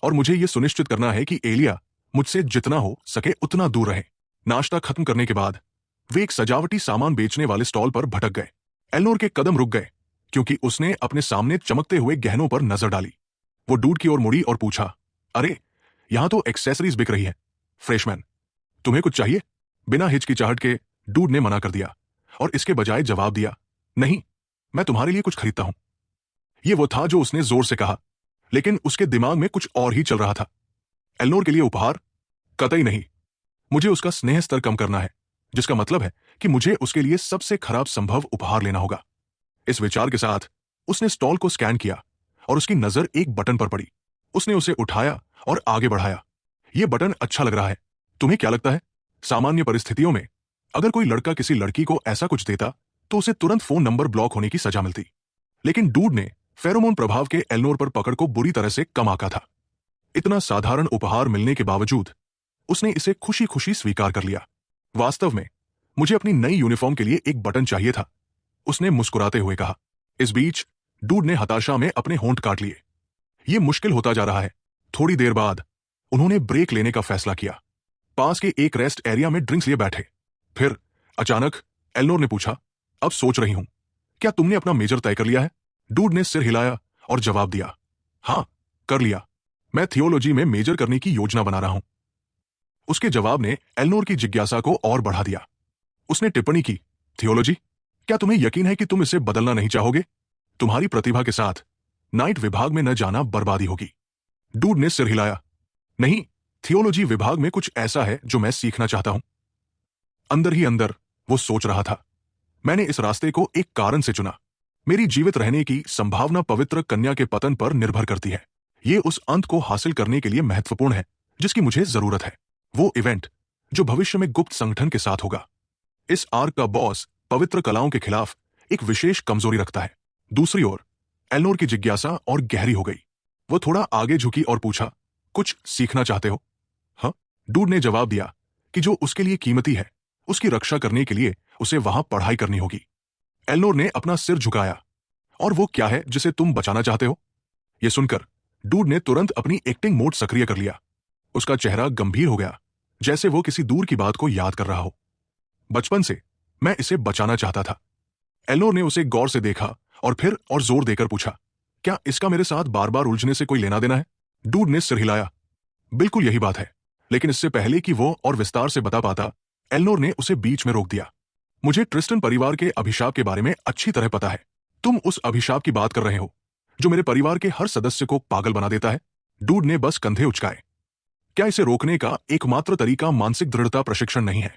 A: और मुझे यह सुनिश्चित करना है कि एलिया मुझसे जितना हो सके उतना दूर रहे। नाश्ता खत्म करने के बाद वे एक सजावटी सामान बेचने वाले स्टॉल पर भटक गए। एल्नोर के कदम रुक गए क्योंकि उसने अपने सामने चमकते हुए गहनों पर नजर डाली। वो डूड की ओर मुड़ी और पूछा, अरे, यहां तो एक्सेसरीज बिक रही है। फ्रेशमैन, तुम्हें कुछ चाहिए? बिना हिचकिचाहट के डूड ने मना कर दिया और इसके बजाय जवाब दिया, नहीं, मैं तुम्हारे लिए कुछ खरीदता हूं। यह वो था जो उसने जोर से कहा, लेकिन उसके दिमाग में कुछ और ही चल रहा था। एल्नोर के लिए उपहार? कतई नहीं। मुझे उसका स्नेह स्तर कम करना है, जिसका मतलब है कि मुझे उसके लिए सबसे खराब संभव उपहार लेना होगा। इस विचार के साथ उसने स्टॉल को स्कैन किया और उसकी नजर एक बटन पर पड़ी। उसने उसे उठाया और आगे बढ़ाया। यह बटन अच्छा लग रहा है। तुम्हें क्या लगता है, सामान्य परिस्थितियों में अगर कोई लड़का किसी लड़की को ऐसा कुछ देता तो उसे तुरंत फोन नंबर ब्लॉक होने की सजा मिलती। लेकिन डूड ने फेरोमोन प्रभाव के एल्नोर पर पकड़ को बुरी तरह से कम आंका था। इतना साधारण उपहार मिलने के बावजूद उसने इसे खुशी खुशी स्वीकार कर लिया। वास्तव में मुझे अपनी नई यूनिफॉर्म के लिए एक बटन चाहिए था, उसने मुस्कुराते हुए कहा। इस बीच डूड ने हताशा में अपने होंठ काट लिए। यह मुश्किल होता जा रहा है। थोड़ी देर बाद उन्होंने ब्रेक लेने का फैसला किया। पास के एक रेस्ट एरिया में ड्रिंक्स लिए बैठे। फिर अचानक एल्नोर ने पूछा, अब सोच रही हूं, क्या तुमने अपना मेजर तय कर लिया है? डूड ने सिर हिलाया और जवाब दिया, हां, कर लिया। मैं थियोलॉजी में मेजर करने की योजना बना रहा हूं। उसके जवाब ने एल्नोर की जिज्ञासा को और बढ़ा दिया। उसने टिप्पणी की, थियोलॉजी? क्या तुम्हें यकीन है कि तुम इसे बदलना नहीं चाहोगे? तुम्हारी प्रतिभा के साथ नाइट विभाग में न जाना बर्बादी होगी। डूड ने सिर हिलाया, नहीं, थियोलॉजी विभाग में कुछ ऐसा है जो मैं सीखना चाहता हूं। अंदर ही अंदर वो सोच रहा था, मैंने इस रास्ते को एक कारण से चुना। मेरी जीवित रहने की संभावना पवित्र कन्या के पतन पर निर्भर करती है। ये उस अंत को हासिल करने के लिए महत्वपूर्ण है जिसकी मुझे जरूरत है। वो इवेंट जो भविष्य में गुप्त संगठन के साथ होगा। इस आर्क का बॉस पवित्र कलाओं के खिलाफ एक विशेष कमजोरी रखता है। दूसरी ओर एल्नोर की जिज्ञासा और गहरी हो गई। वो थोड़ा आगे झुकी और पूछा, कुछ सीखना चाहते हो? हाँ, डूड ने जवाब दिया कि जो उसके लिए कीमती है उसकी रक्षा करने के लिए उसे वहां पढ़ाई करनी होगी। एल्नोर ने अपना सिर झुकाया। और वो क्या है जिसे तुम बचाना चाहते हो? यह सुनकर डूड ने तुरंत अपनी एक्टिंग मोड सक्रिय कर लिया। उसका चेहरा गंभीर हो गया, जैसे वो किसी दूर की बात को याद कर रहा हो। बचपन से मैं इसे बचाना चाहता था। एल्नोर ने उसे गौर से देखा और फिर और जोर देकर पूछा, क्या इसका मेरे साथ बार बार उलझने से कोई लेना देना है? डूड ने सिर हिलाया। बिल्कुल यही बात है। लेकिन इससे पहले कि वो और विस्तार से बता पाता, एल्नोर ने उसे बीच में रोक दिया। मुझे ट्रिस्टन परिवार के अभिशाप के बारे में अच्छी तरह पता है। तुम उस अभिशाप की बात कर रहे हो जो मेरे परिवार के हर सदस्य को पागल बना देता है। डूड ने बस कंधे उचकाए। क्या इसे रोकने का एकमात्र तरीका मानसिक दृढ़ता प्रशिक्षण नहीं है?